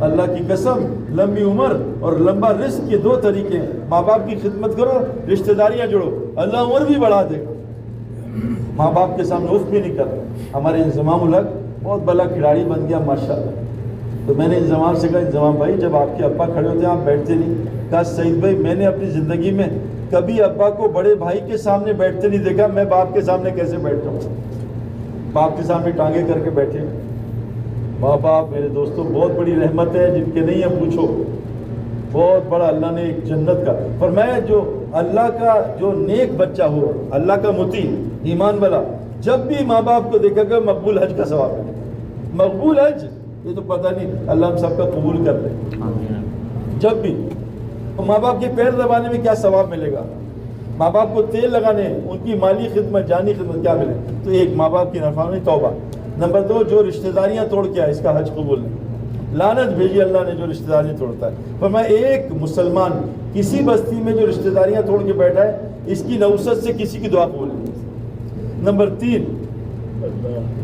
اللہ کی قسم لمبی عمر اور لمبا رزق کے 2 طریقے ہیں، ماں باپ کی خدمت کرو، رشتہ داریاں جوڑو، اللہ عمر بھی بڑھا دے گا۔ ماں باپ کے سامنے اف بھی نہیں کر رہے۔ ہمارے انضمام الحق بہت بڑا کھلاڑی بن گیا ماشاءاللہ، تو میں نے انضمام سے کہا انضمام بھائی جب آپ کے ابا کھڑے ہوتے ہیں آپ بیٹھتے نہیں؟ کہا سعید بھائی میں نے اپنی زندگی میں کبھی ابا کو بڑے بھائی کے سامنے بیٹھتے نہیں دیکھا، میں باپ کے سامنے کیسے بیٹھتا ہوں؟ باپ کے سامنے ٹانگیں کر کے بیٹھے۔ ماں باپ میرے دوستوں بہت بڑی رحمت ہے، جن کے نہیں ہے پوچھو، بہت بڑا اللہ نے ایک جنت کا فرمایا، جو اللہ کا جو نیک بچہ ہو، اللہ کا مطیع ایمان والا، جب بھی ماں باپ کو دیکھا گا مقبول حج کا ثواب ملے گا۔ مقبول حج یہ تو پتہ نہیں، اللہ ہم سب کا قبول کر لے۔ جب بھی ماں باپ کے پیر دبانے میں کیا ثواب ملے گا، ماں باپ کو تیل لگانے، ان کی مالی خدمت، جانی خدمت کیا ملے؟ تو ایک ماں باپ کی نافرمانی توبہ۔ نمبر 2 جو رشتہ داریاں توڑ کے آئے اس کا حج قبول نہیں، لعنت بھیجی اللہ نے جو رشتہ داریاں توڑتا ہے۔ پر میں ایک مسلمان کسی بستی میں جو رشتہ داریاں توڑ کے بیٹھا ہے اس کی نوست سے کسی کی دعا قبول نہیں۔ نمبر 3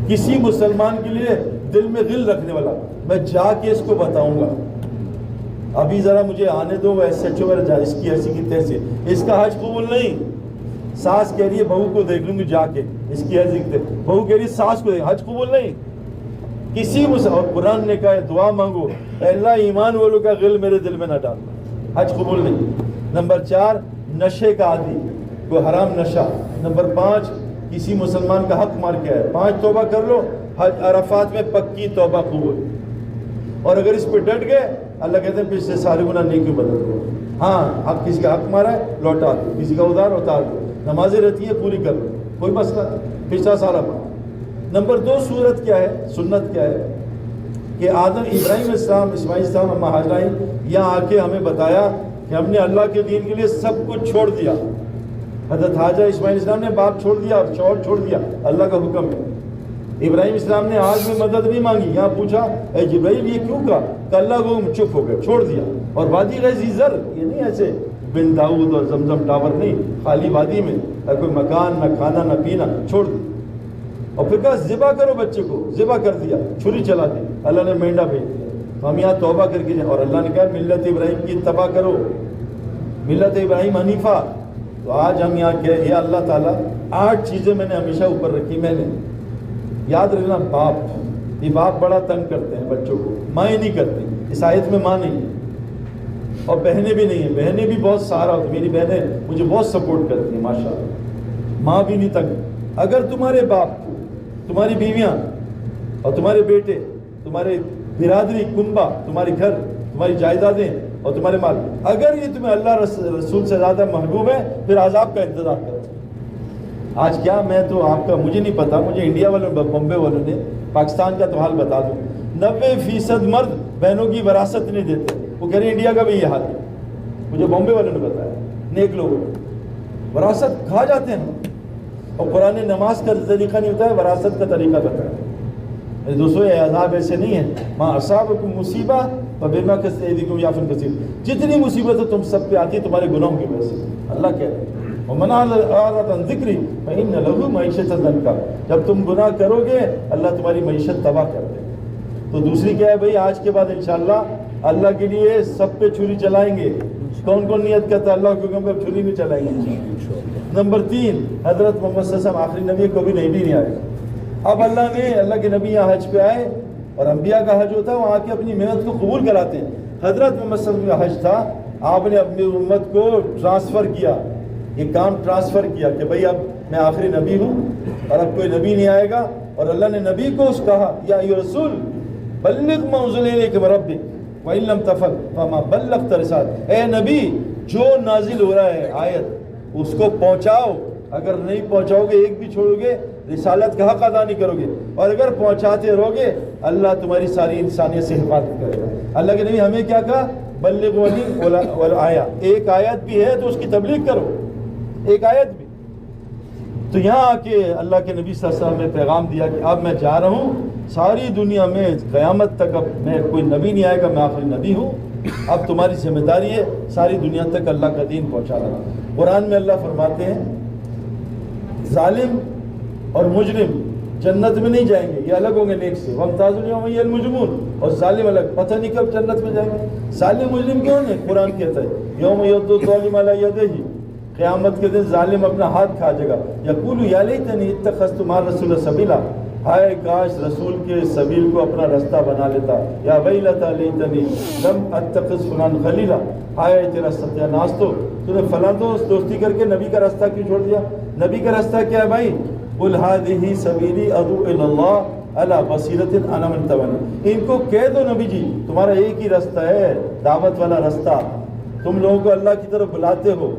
کسی مسلمان کے لیے دل میں غل رکھنے والا، میں جا کے اس کو بتاؤں گا، ابھی ذرا مجھے آنے دو، ایسے اچھو میرا جا، اس کی ایسی کی تیسی، اس کا حج قبول نہیں۔ ساس کہہ رہی ہے بہو کو دیکھ لوں گی جا کے، اس کی حج ذکر، بہو کہہ رہی ہے ساس کو دیکھ، حج قبول نہیں کسی اور قرآن نے کہا ہے دعا مانگو اے اللہ ایمان والوں کا غل میرے دل میں نہ ڈال، حج قبول نہیں۔ نمبر 4 نشے کا عادی، کوئی حرام نشہ۔ نمبر 5 کسی مسلمان کا حق مار کے ہے، 5 توبہ کر لو، حج عرفات میں پکی توبہ قبول۔ اور اگر اس پہ ڈٹ گئے اللہ کہتے ہیں پچھلے سارے گناہ نیکی بدل دو۔ ہاں حق کسی کا حق مارا ہے لوٹا دو، کسی کا ادھار اتار دو، نمازیں رہتی ہے پوری کر لو، کوئی مسئلہ نہیں، پچھلا سارا مارا۔ نمبر 2 صورت کیا ہے، سنت کیا ہے کہ آدم ابراہیم السلام اسماعیل السلام اما حاجرہ یہاں آ کے ہمیں بتایا کہ ہم نے اللہ کے دین کے لیے سب کچھ چھوڑ دیا۔ حضرت حاجہ اسماعیل السلام نے باپ چھوڑ دیا، شوہر چھوڑ دیا، اللہ کا حکم ہے۔ ابراہیم السلام نے آج میں مدد نہیں مانگی، یہاں پوچھا اے جبرائیل یہ کیوں کہا کہ اللہ کو چپ ہو گئے، چھوڑ دیا۔ اور وادی غیر زر، یہ نہیں ایسے بن داؤد اور زمزم ٹاور نہیں، خالی وادی میں، نہ کوئی مکان نہ کھانا نہ پینا، چھوڑ دیا۔ اور پھر کہا ذبح کرو بچے کو، ذبح کر دیا، چھری چلا دی، اللہ نے مینڈا بھیج دیا۔ تو ہم یہاں توبہ کر کے جائیں، اور اللہ نے کہا ملت ابراہیم کی اتباع کرو، ملت ابراہیم حنیفہ۔ تو آج ہم یہاں کہ یا اللہ تعالیٰ 8 چیزیں میں نے ہمیشہ اوپر رکھی، میں نے یاد رکھنا باپ، یہ باپ بڑا تنگ کرتے ہیں بچوں کو، مائیں نہیں کرتے، اس آیت میں ماں نہیں ہے، اور بہنیں بھی نہیں ہیں، بہنیں بھی بہت سارا ہوتی، میری بہنیں مجھے بہت سپورٹ کرتی ہیں ماشاءاللہ، ماں بھی نہیں تنگ۔ اگر تمہارے باپ، تمہاری بیویاں اور تمہارے بیٹے، تمہارے برادری کنبہ، تمہارے گھر، تمہاری جائیدادیں اور تمہارے مال، اگر یہ تمہیں اللہ رسول سے زیادہ محبوب ہے پھر عذاب کا انتظار کرو۔ آج کیا میں تو آپ کا مجھے نہیں پتا، مجھے انڈیا والوں بمبے والوں نے، پاکستان کا تو حال بتا دوں، 90% مرد بہنوں کی وراثت نہیں دیتے، وہ کہہ رہے ہیں انڈیا کا بھی یہ حال ہے، مجھے بمبے والوں نے بتایا، نیک لوگوں نے وراثت کھا جاتے ہیں۔ اور قرآن نماز کا طریقہ نہیں ہوتا ہے، وراثت کا طریقہ بتایا۔ دوستو یہ عذاب ایسے نہیں ہے، ماں اصابکم مصیبہ فبما کسبت ایدیکم یعفو عن کثیر، جتنی مصیبتیں تم سب پہ آتی ہے تمہارے گناہوں کی وجہ سے، اللہ کہہ رہے ہیں وَمَنْ أَعْرَضَ عَنْ ذِكْرِي فَإِنَّ لَهُ مَعِيشَةً ضَنْكًا، جب تم گناہ کرو گے اللہ تمہاری معیشت تباہ کر دے گا۔ تو دوسری کیا ہے بھائی، آج کے بعد انشاءاللہ اللہ کے لیے سب پہ چھری چلائیں گے۔ کون کون نیت کرتا ہے اللہ کے حکم پہ چھری نہیں چلائیں گے؟ نمبر 3 حضرت محمد صلی اللہ علیہ وسلم آخری نبی، کبھی نہیں آئے۔ اب اللہ کے نبی یہاں حج پہ آئے، اور انبیاء کا حج ہوتا ہے وہاں کی اپنی محنت کو قبول کراتے ہیں۔ حضرت محمد صلی اللہ علیہ وسلم کا حج تھا، آپ نے اپنی امت کو ٹرانسفر کیا، یہ کام ٹرانسفر کیا کہ بھئی اب میں آخری نبی ہوں اور اب کوئی نبی نہیں آئے گا۔ اور اللہ نے نبی کو اس کہا یا ایھا رسول بلغ ما انزل الیک من ربک وان لم تفعل فما بلغت رسالۃ، اے نبی جو نازل ہو رہا ہے آیت اس کو پہنچاؤ، اگر نہیں پہنچاؤ گے ایک بھی چھوڑو گے رسالت کا حق ادا نہیں کرو گے، اور اگر پہنچاتے رہو گے اللہ تمہاری ساری انسانیت سے حفاظت کرے گا۔ اللہ کے نبی ہمیں کیا کہا، بلغونی والآیہ، ایک آیت بھی ہے تو اس کی تبلیغ کرو، ایک آیت بھی۔ تو یہاں آ کے اللہ کے نبی صلی اللہ علیہ وسلم نے پیغام دیا کہ اب میں جا رہا ہوں ساری دنیا میں قیامت تک، اب میں کوئی نبی نہیں آئے گا، میں آخری نبی ہوں، اب تمہاری ذمہ داری ہے ساری دنیا تک اللہ کا دین پہنچا رہا۔ قرآن میں اللہ فرماتے ہیں ظالم اور مجرم جنت میں نہیں جائیں گے، یہ الگ ہوں گے نیک سے، وَامْتَازُوا الْيَوْمَ أَيُّهَا الْمُجْرِمُونَ، اور ظالم الگ، پتہ نہیں کب جنت میں جائیں گے۔ ظالم مجرم کیوں ہے؟ قرآن کہتا ہے یوم یعض الظالم علی یدیہ، قیامت کے دن ظالم اپنا ہاتھ کھا جائے گا، یقول یا لیتنی اتخذت مع الرسول سبیلا، ہائے کاش رسول کے سبیل کو اپنا رستہ بنا لیتا، یا ویلتا لیتنی لم اتخذ فلان خلیلا، ہائے تیرا ستیہ ناس، تو نے فلاں دوستی کر کے نبی کا راستہ کیوں چھوڑ دیا؟ نبی کا راستہ کیا ہے بھائی؟ قل هذه سبیلی ادعو الی اللہ علی بصیرۃ انا من اتبعنی، ان کو کہہ دو نبی جی تمہارا ایک ہی راستہ ہے، دعوت والا راستہ، تم لوگوں کو اللہ کی طرف بلاتے ہو،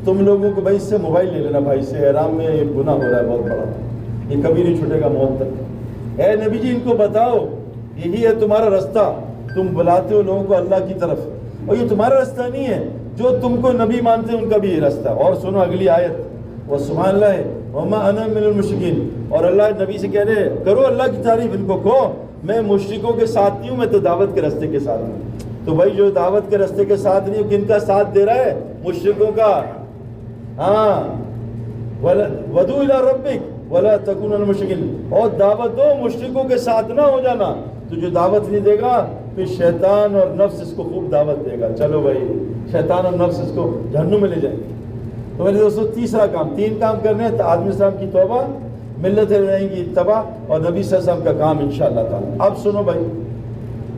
تم لوگوں کو بھائی اس سے موبائل لے لینا، بھائی سے احرام میں یہ گناہ ہو رہا ہے بہت بڑا، یہ کبھی نہیں چھوٹے گا موت تک۔ اے نبی جی ان کو بتاؤ یہی ہے تمہارا راستہ، تم بلاتے ہو لوگوں کو اللہ کی طرف، اور یہ تمہارا راستہ نہیں ہے، جو تم کو نبی مانتے ہیں ان کا بھی یہ راستہ۔ اور سنو اگلی آیت، وہ سبحان اللہ وما انا من المشرکین، اور اللہ نبی سے کہہ رہے کرو اللہ کی تعریف، ان کو کہو میں مشرکوں کے ساتھ نہیں ہوں، میں تو دعوت کے راستے کے ساتھ ہوں۔ تو بھائی جو دعوت کے راستے کے ساتھ نہیں ہوں، کن کا ساتھ دے رہا ہے؟ مشرکوں کا۔ ہاں وَدُعُوا إِلَىٰ رَبِّكَ وَلَا تَكُونَ مِنَ الْمُشْرِكِينَ، اور دعوت دو، مشرکوں کے ساتھ نہ ہو جانا۔ تو جو دعوت نہیں دے گا پھر شیطان اور نفس اس کو خوب دعوت دے گا، چلو بھائی شیطان اور نفس اس کو جہنم میں لے جائیں گے۔ تو میرے دوستوں تیسرا کام، 3 کام کرنے ہیں، آدم اسلام کی توبہ، ملتیں رہیں گی اتباع، اور نبی صلی اللہ علیہ وسلم کا کام انشاءاللہ تعالی۔ اب سنو بھائی،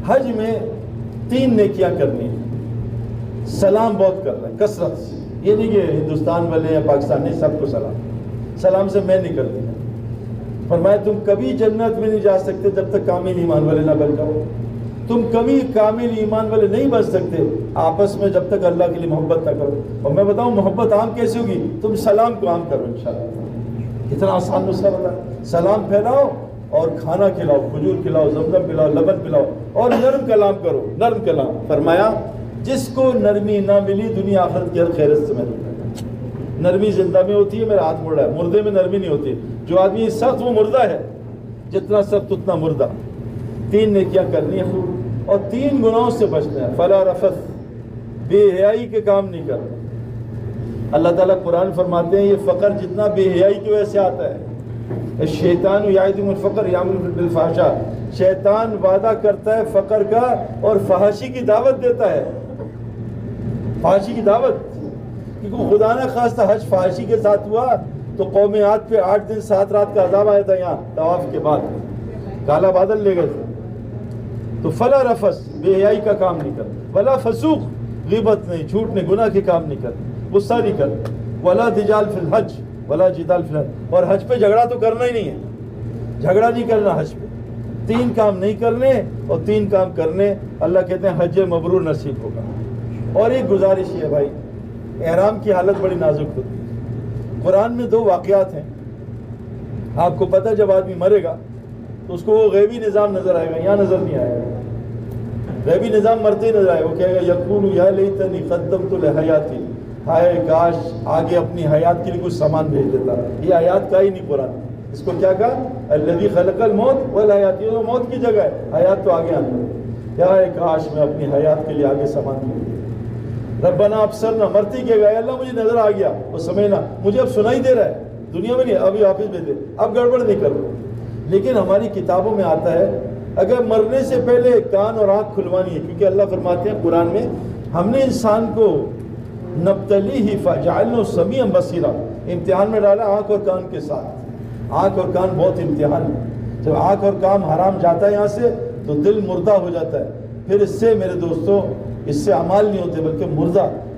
حج میں 3 نیکیاں کرنی ہیں۔ سلام بہت کرنا ہے کثرت سے، یہ نہیں کہ ہندوستان والے یا پاکستان نہیں، سب کو سلام سے میں نہیں کرتی۔ فرمایا تم کبھی جنت میں نہیں جا سکتے جب تک کامل ایمان والے نہ بن جاؤ، تم کبھی کامل ایمان والے نہیں بن سکتے آپس میں جب تک اللہ کے لیے محبت نہ کرو۔ اور میں بتاؤں محبت عام کیسے ہوگی؟ تم سلام کو عام کرو انشاءاللہ۔ اتنا آسان نسخہ بتا، سلام پھیلاؤ اور کھانا کھلاؤ، کھجور کھلاؤ، زمزم پلاؤ، لبن پلاؤ، اور نرم کلام کرو، نرم کلام۔ فرمایا جس کو نرمی نہ ملی دنیا آخرت کی ہر خیرت سے محروم ہے۔ نرمی زندہ میں ہوتی ہے، میرا ہاتھ مڑ رہا ہے، مردے میں نرمی نہیں ہوتی۔ جو آدمی سخت وہ مردہ ہے، جتنا سخت اتنا مردہ۔ 3 نیکیاں کرنی ہیں اور 3 گناہوں سے بچنا ہے۔ فلا رفث، بے حیائی کے کام نہیں کرنا۔ اللہ تعالیٰ قرآن فرماتے ہیں یہ فقر جتنا بے حیائی کی وجہ سے آتا ہے۔ الشیطان یعدکم الفقر یامر بالفحشاء، شیطان وعدہ کرتا ہے فقر کا اور فحاشی کی دعوت دیتا ہے، فحاشی کی دعوت۔ کیونکہ خدا نہ خواستہ حج فحاشی کے ساتھ ہوا تو قوم عاد پہ 8 دن 7 رات کا عذاب آیا تھا یہاں طواف کے بعد، کالا بادل لے گئے تھے۔ تو فلا رفث، بے حیائی کا کام نہیں کرنا، ولا فسوق، غیبت نہیں، جھوٹ نہیں، گناہ کے کام نہیں کرنا، غصہ نہیں کرنا، ولا جدال فی الحج، ولا جدال فی الحج، اور حج پہ جھگڑا تو کرنا ہی نہیں ہے، جھگڑا نہیں کرنا حج پہ۔ 3 کام نہیں کرنے اور 3 کام کرنے، اللہ کہتے ہیں حج مبرور نصیب ہوگا۔ اور ایک گزارش ہے بھائی، احرام کی حالت بڑی نازک ہوتی ہے۔ قرآن میں 2 واقعات ہیں، آپ کو پتہ جب آدمی مرے گا تو اس کو وہ غیبی نظام نظر آئے گا، یہاں نظر نہیں آئے گا، غیبی نظام مرتے ہی نظر آئے گا۔ وہ کہے گا یقول یا لیتنی قدمت لحیاتی، ہائے کاش آگے اپنی حیات کے لیے کچھ سامان بھیج دیتا۔ یہ حیات کا ہی نہیں قرآن، اس کو کیا کہا؟ الذی خلق الموت والحیات، یہ تو موت کی جگہ ہے، حیات تو آگے آنا ہے۔ یا کاش میں اپنی حیات کے لیے آگے سامان بھیج دیتا۔ ربنا ابصرنا، مرتی کے گئے اللہ مجھے نظر آ گیا، وہ سمجھنا مجھے اب سنائی دے رہا ہے، دنیا میں نہیں، ابھی واپس بھیج دے، اب گڑبڑ نہیں کرو۔ لیکن ہماری کتابوں میں آتا ہے اگر مرنے سے پہلے کان اور آنکھ کھلوانی ہے، کیونکہ اللہ فرماتے ہیں قرآن میں ہم نے انسان کو نبتلیہ فجعلنہ سمیعا بصیرا، امتحان میں ڈالا آنکھ اور کان کے ساتھ۔ آنکھ اور کان بہت امتحان ہے، جب آنکھ اور کان حرام جاتا ہے یہاں سے تو دل مردہ ہو جاتا ہے، پھر اس سے میرے دوستوں اس سے اعمال نہیں ہوتے بلکہ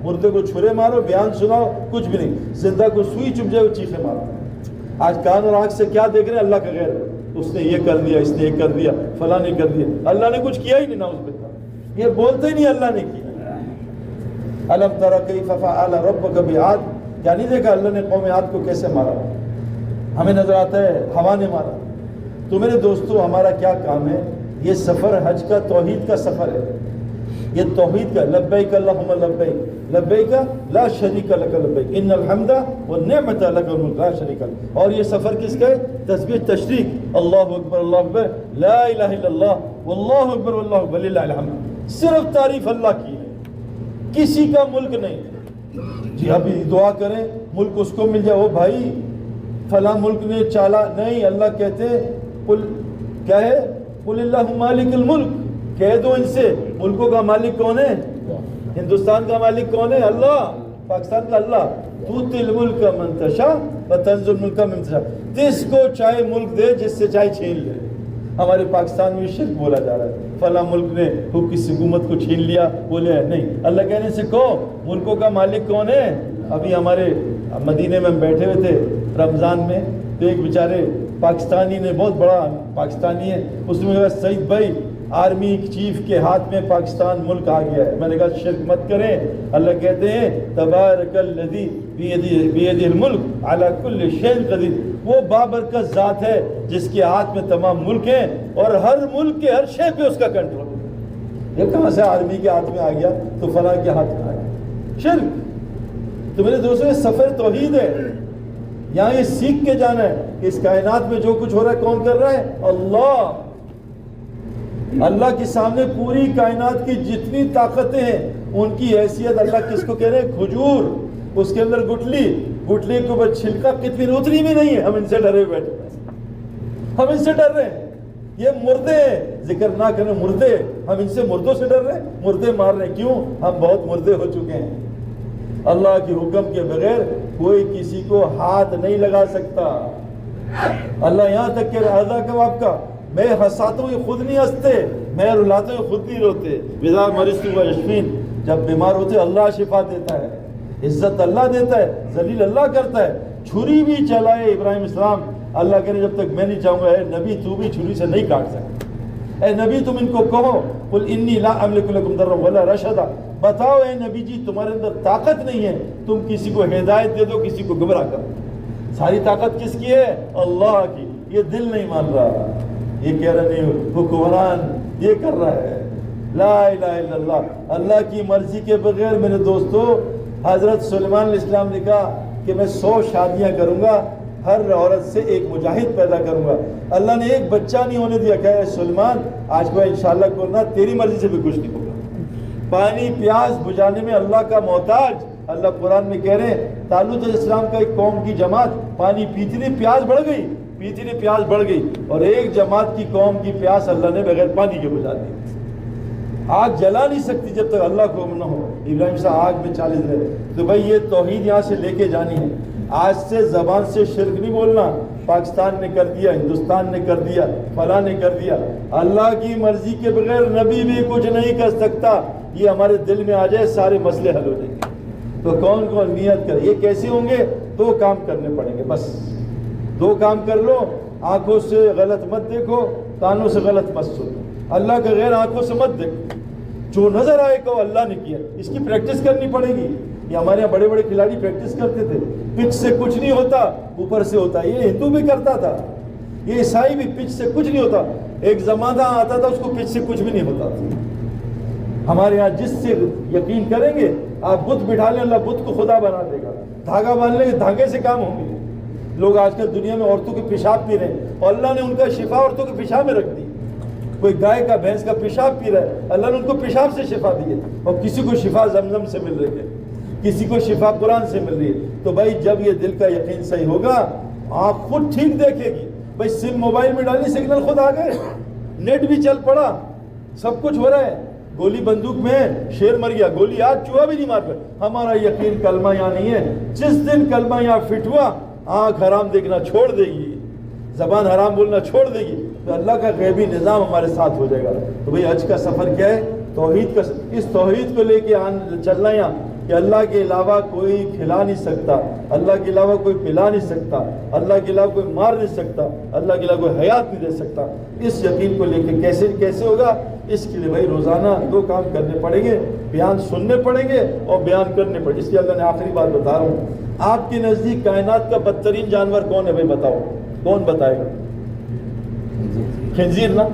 مردے کو چھرے مارو، بیان سناؤ، کچھ بھی نہیں، زندہ کو سوئی چپ جائے وہ چیخے مارتا۔ آج کان اور آنکھ سے کیا دیکھ رہے ہیں؟ اللہ کا غیر، اس نے یہ کر دیا، اس نے یہ کر دیا، فلاں نے کر دیا، اللہ نے کچھ کیا ہی نہیں، نعوذ باللہ، یہ بولتے ہی نہیں اللہ نے کیا۔ الم تر کیف فعل ربک بعاد، کیا نہیں دیکھا اللہ نے قوم عاد کو کیسے مارا؟ ہمیں نظر آتا ہے ہوا نے مارا۔ تو میرے دوستو ہمارا کیا کام ہے؟ یہ سفر حج کا توحید کا سفر ہے، یہ توحید کا لبیک اللہم لبیک، لبیک لا شریک لک لبیک ان الحمد والنعمت لک الملک لا شریک لک۔ اور یہ سفر کس کا ہے؟ تسبیح تشریق، اللہ اکبر اللہ اکبر لا الہ الا اللہ واللہ اکبر واللہ اکبر وللہ الحمد، صرف تعریف اللہ کی ہے، کسی کا ملک نہیں۔ جی ابھی دعا کریں ملک اس کو مل جائے، وہ بھائی فلاں ملک نے چالا نہیں، اللہ کہتے قل کیا ہے؟ قل اللہ مالک الملک، کہہ دو ان سے ملکوں کا مالک کون ہے؟ ہندوستان کا مالک کون ہے؟ اللہ۔ پاکستان کا اللہ، تؤتی الملک من تشاء وتنزع الملک من تشاء، جس کو چاہے ملک دے، جس سے چاہے چھین لے۔ ہمارے پاکستان میں شرک بولا جا رہا ہے، فلاں ملک نے کسی حکومت کو چھین لیا، بولے نہیں، اللہ کہنے سے کہو ملکوں کا مالک کون ہے؟ ابھی ہمارے مدینے میں ہم بیٹھے ہوئے تھے رمضان میں، تو ایک بیچارے پاکستانی نے، بہت بڑا پاکستانی ہے، اس نے کہا سعید بھائی آرمی چیف کے ہاتھ میں پاکستان ملک آ گیا ہے۔ میں نے کہا شرک مت کریں، اللہ کہتے ہیں تبارک الذی بیدہ الملک علی کل شیء قدیر، وہ بابرکت ذات ہے جس کے ہاتھ میں تمام ملک ہیں اور ہر ملک کے ہر شے پہ اس کا کنٹرول ہے۔ یہ کہاں سے آرمی کے ہاتھ میں آ گیا تو فلاں کے ہاتھ میں آ گیا؟ شرک۔ تو میرے دوستوں یہ سفر توحید ہے، یہاں یہ سیکھ کے جانا ہے کہ اس کائنات میں جو کچھ ہو رہا ہے کون کر رہا ہے؟ اللہ۔ اللہ کے سامنے پوری کائنات کی جتنی طاقتیں ہیں ان کی حیثیت اللہ کس کو کہہ رہے ہیں؟ کھجور، اس کے اندر گٹلی کے اوپر چھلکا کتنی اتنی بھی نہیں ہے، ہم ان سے ڈرے بیٹھے ہیں، ہم ان سے ڈر رہے ہیں۔ یہ مردے ہیں، ذکر نہ کریں مردے، ہم ان سے مردوں سے ڈر رہے ہیں، مردے مار رہے ہیں، کیوں؟ ہم بہت مردے ہو چکے ہیں۔ اللہ کے حکم کے بغیر کوئی کسی کو ہاتھ نہیں لگا سکتا. اللہ یہاں تک کہ رضا کباب کا میں ہنساتا ہوں یہ خود نہیں ہنستے, میں رلاتا ہوں خود نہیں روتے. وذا مرضت ویشفین, جب بیمار ہوتے اللہ شفا دیتا ہے, عزت اللہ دیتا ہے, ذلیل اللہ کرتا ہے. چھری بھی چلائے ابراہیم السلام, اللہ کہنے جب تک میں نہیں چاہوں گا اے نبی تو بھی چھری سے نہیں کاٹ سکتا. اے نبی تم ان کو کہو قل انی لا املک لکم ضرا ولا رشدا, بتاؤ اے نبی جی تمہارے اندر طاقت نہیں ہے تم کسی کو ہدایت دے دو کسی کو گمراہ کرو. ساری طاقت کس کی ہے؟ اللہ کی. یہ دل نہیں مان رہا, یہ کہہ رہا نہیں حکمران یہ کر رہا ہے. لا الہ الا اللہ, اللہ کی مرضی کے بغیر. میرے دوستو حضرت سلیمان علیہ السلام نے کہا کہ میں 100 شادیاں کروں گا, ہر عورت سے ایک مجاہد پیدا کروں گا. اللہ نے ایک بچہ نہیں ہونے دیا. کہا ہے سلیمان آج کو انشاءاللہ کرنا, تیری مرضی سے بھی کچھ نہیں ہوگا. پانی پیاس بجھانے میں اللہ کا محتاج. اللہ قرآن میں کہہ رہے ہیں طالوت علیہ السلام کا ایک قوم کی جماعت پانی پیتی نہیں, پیاس بڑھ گئی, پیتی نہیں پیاس بڑھ گئی, اور ایک جماعت کی قوم کی پیاس اللہ نے بغیر پانی کے بجھا دی. آگ جلا نہیں سکتی جب تک اللہ کو نہ ہو. ابراہیم صاحب آگ میں 40 رہے. تو بھائی یہ توحید یہاں سے لے کے جانی ہے. آج سے زبان سے شرک نہیں بولنا. پاکستان نے کر دیا, ہندوستان نے کر دیا, فلاں نے کر دیا. اللہ کی مرضی کے بغیر نبی بھی کچھ نہیں کر سکتا. یہ ہمارے دل میں آ جائے سارے مسئلے حل ہو جائیں گے. تو کون کون نیت کرے؟ یہ کیسے ہوں گے؟ 2 کام کرنے پڑیں گے, بس 2 کام کر لو. آنکھوں سے غلط مت دیکھو, کانوں سے غلط مت سنو. اللہ کا غیر آنکھوں سے مت دیکھو. جو نظر آئے کہ اللہ نے کیا, اس کی پریکٹس کرنی پڑے گی. یہ ہمارے یہاں بڑے بڑے کھلاڑی پریکٹس کرتے تھے. پچ سے کچھ نہیں ہوتا, اوپر سے ہوتا. یہ ہندو بھی کرتا تھا, یہ عیسائی بھی. پچ سے کچھ نہیں ہوتا. ایک زمانہ آتا تھا اس کو پچ سے کچھ بھی نہیں ہوتا تھا. ہمارے یہاں جس سے یقین کریں گے, آپ بت بٹھا لیں اللہ بت کو خدا بنا دے گا. دھاگا باندھ لیں گے دھاگے سے کام ہوں گے. لوگ آج کل دنیا میں عورتوں کے پیشاب پی رہے ہیں, اور اللہ نے ان کا شفا عورتوں کے پیشاب میں رکھ دی. کوئی گائے کا بھینس کا پیشاب پی رہا ہے, اللہ نے ان کو پیشاب سے شفا دی ہے. اور کسی کو شفا زمزم سے مل رہی ہے, کسی کو شفا قرآن سے مل رہی ہے. تو بھائی جب یہ دل کا یقین صحیح ہوگا, آپ خود ٹھیک دیکھے گی. بھائی سم موبائل میں ڈالی, سگنل خود آ گئے, نیٹ بھی چل پڑا, سب کچھ ہو رہا ہے. گولی بندوق میں شیر مر گیا, گولی آج چوہا بھی نہیں مار پا. ہمارا یقین کلمہ یہاں نہیں ہے. جس دن کلمہ یہاں فٹ ہوا, آنکھ حرام دیکھنا چھوڑ دے گی, زبان حرام بولنا چھوڑ دے گی, تو اللہ کا غیبی نظام ہمارے ساتھ ہو جائے گا. تو بھئی حج کا سفر کیا ہے؟ توحید کا. اس توحید کو لے کے چلنا یہاں کہ اللہ کے علاوہ کوئی کھلا نہیں سکتا, اللہ کے علاوہ کوئی پلا نہیں سکتا, اللہ کے علاوہ کوئی مار نہیں سکتا, اللہ کے علاوہ کوئی حیات نہیں دے سکتا. اس یقین کو لے کے کیسے ہوگا؟ اس کے لیے بھائی روزانہ 2 کام کرنے پڑیں گے. بیان سننے پڑیں گے اور بیان کرنے پڑیں گے. اس لیے اللہ نے آخری بات بتا رہا ہوں, آپ کے نزدیک کائنات کا بدترین جانور کون ہے؟ بھائی بتاؤ, کون بتائے گا؟ خنزیر نا.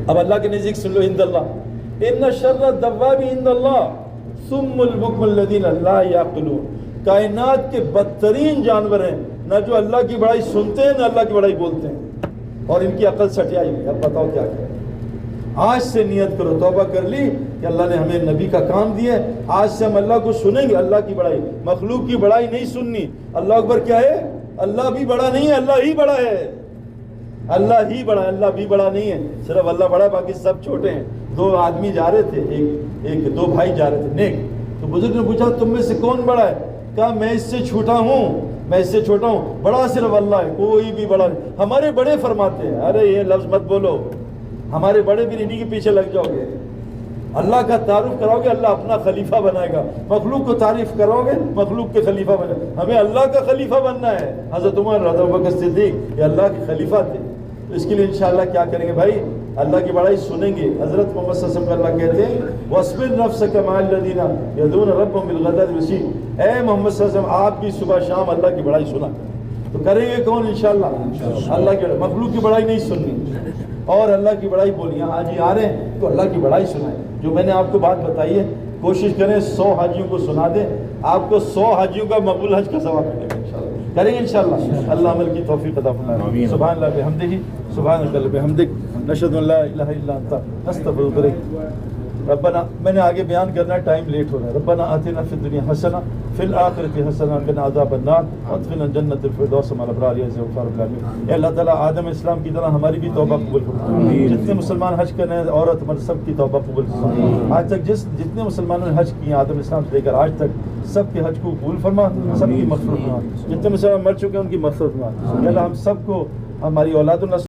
اب اللہ کے نزدیک سن لو, عند اللہ ان شر الدواب عند اللہ ثم البکم الذین لا یعقلون. کائنات کے بدترین جانور ہیں, نہ جو اللہ کی بڑائی سنتے ہیں نہ اللہ کی بڑائی بولتے ہیں, اور ان کی عقل سٹیائی ہوئی. اب بتاؤ کیا کریں؟ آج سے نیت کرو, توبہ کر لی کہ اللہ نے ہمیں نبی کا کام دیا ہے, آج سے ہم اللہ کو سنیں گے. اللہ کی بڑائی, مخلوق کی بڑائی نہیں سننی. اللہ اکبر کیا ہے؟ اللہ بھی بڑا نہیں ہے, اللہ ہی بڑا ہے. اللہ ہی بڑا ہے, اللہ بھی بڑا نہیں ہے. صرف اللہ بڑا ہے, باقی سب چھوٹے ہیں. 2 آدمی جا رہے تھے, 2 بھائی جا رہے تھے نیک. تو بزرگ نے پوچھا تم میں سے کون بڑا ہے؟ کہا میں اس سے چھوٹا ہوں, میں اس سے چھوٹا ہوں. بڑا صرف اللہ ہے, کوئی بھی بڑا نہیں. ہمارے بڑے فرماتے ہیں, ارے یہ لفظ مت بولو, ہمارے بڑے بھی انہی کے پیچھے لگ جاؤ گے. اللہ کا تعارف کراؤ گے, اللہ اپنا خلیفہ بنائے گا. مخلوق کو تعریف کراؤ گے, مخلوق کے خلیفہ بنائے گا. ہمیں اللہ کا خلیفہ بننا ہے. حضرت عمر, حضرت ابوبکر صدیق یہ اللہ کے خلیفہ تھے. تو اس کے لیے انشاءاللہ کیا کریں گے بھائی؟ اللہ کی بڑائی سنیں گے. حضرت محمد صلی اللہ علیہ وسلم اللہ کہتے ہیں وَاصْبِرْ نَفْسَكَ مَعَ الَّذِينَ يَدْعُونَ رَبَّهُمْ بِالْغَدَاةِ وَالْعَشِيِّ. اے محمد صلی اللہ علیہ وسلم آپ بھی صبح شام اللہ کی بڑائی سنا. تو کریں گے کون؟ انشاءاللہ اللہ کی. مخلوق کی بڑائی نہیں سننی اور اللہ کی بڑائی بولی. یہاں حاجی آ رہے ہیں تو اللہ کی بڑائی سنائیں. جو میں نے آپ کو بات بتائی ہے, کوشش کریں 100 حاجیوں کو سنا دیں, آپ کو 100 حاجیوں کا مقبول حج کا ثواب ملے گا. کریں گے انشاءاللہ. اللہ عمل کی توفیق عطا فرمائے. سبحان اللہ بحمدہ, سبحان اللہ بحمدک, نشهد ان لا الہ الا انت نستغفرک. ربنا, میں نے آگے بیان کرنا ہے, ٹائم لیٹ ہو رہا ہے. ربنا آتنا فی الدنیا حسنہ فی الآخرۃ حسنہ وقنا عذاب النار وادخلنا جنۃ الفردوس مع الابرار یا رب العالمین. اے اللہ تعالیٰ آدم اسلام کی طرح ہماری بھی توبہ قبول فرما. جتنے مسلمان حج کرنے ہیں عورت مرد سب کی توبہ قبول فرما. آج تک جتنے مسلمانوں نے حج کیے آدم اسلام سے لے کر آج تک سب کے حج کو قبول فرما، سب کی مغفرت فرما، جتنے مسلمان مر چکے ہیں ان کی مغفرت فرما، یا اللہ ہم سب کو ہماری اولاد و نسل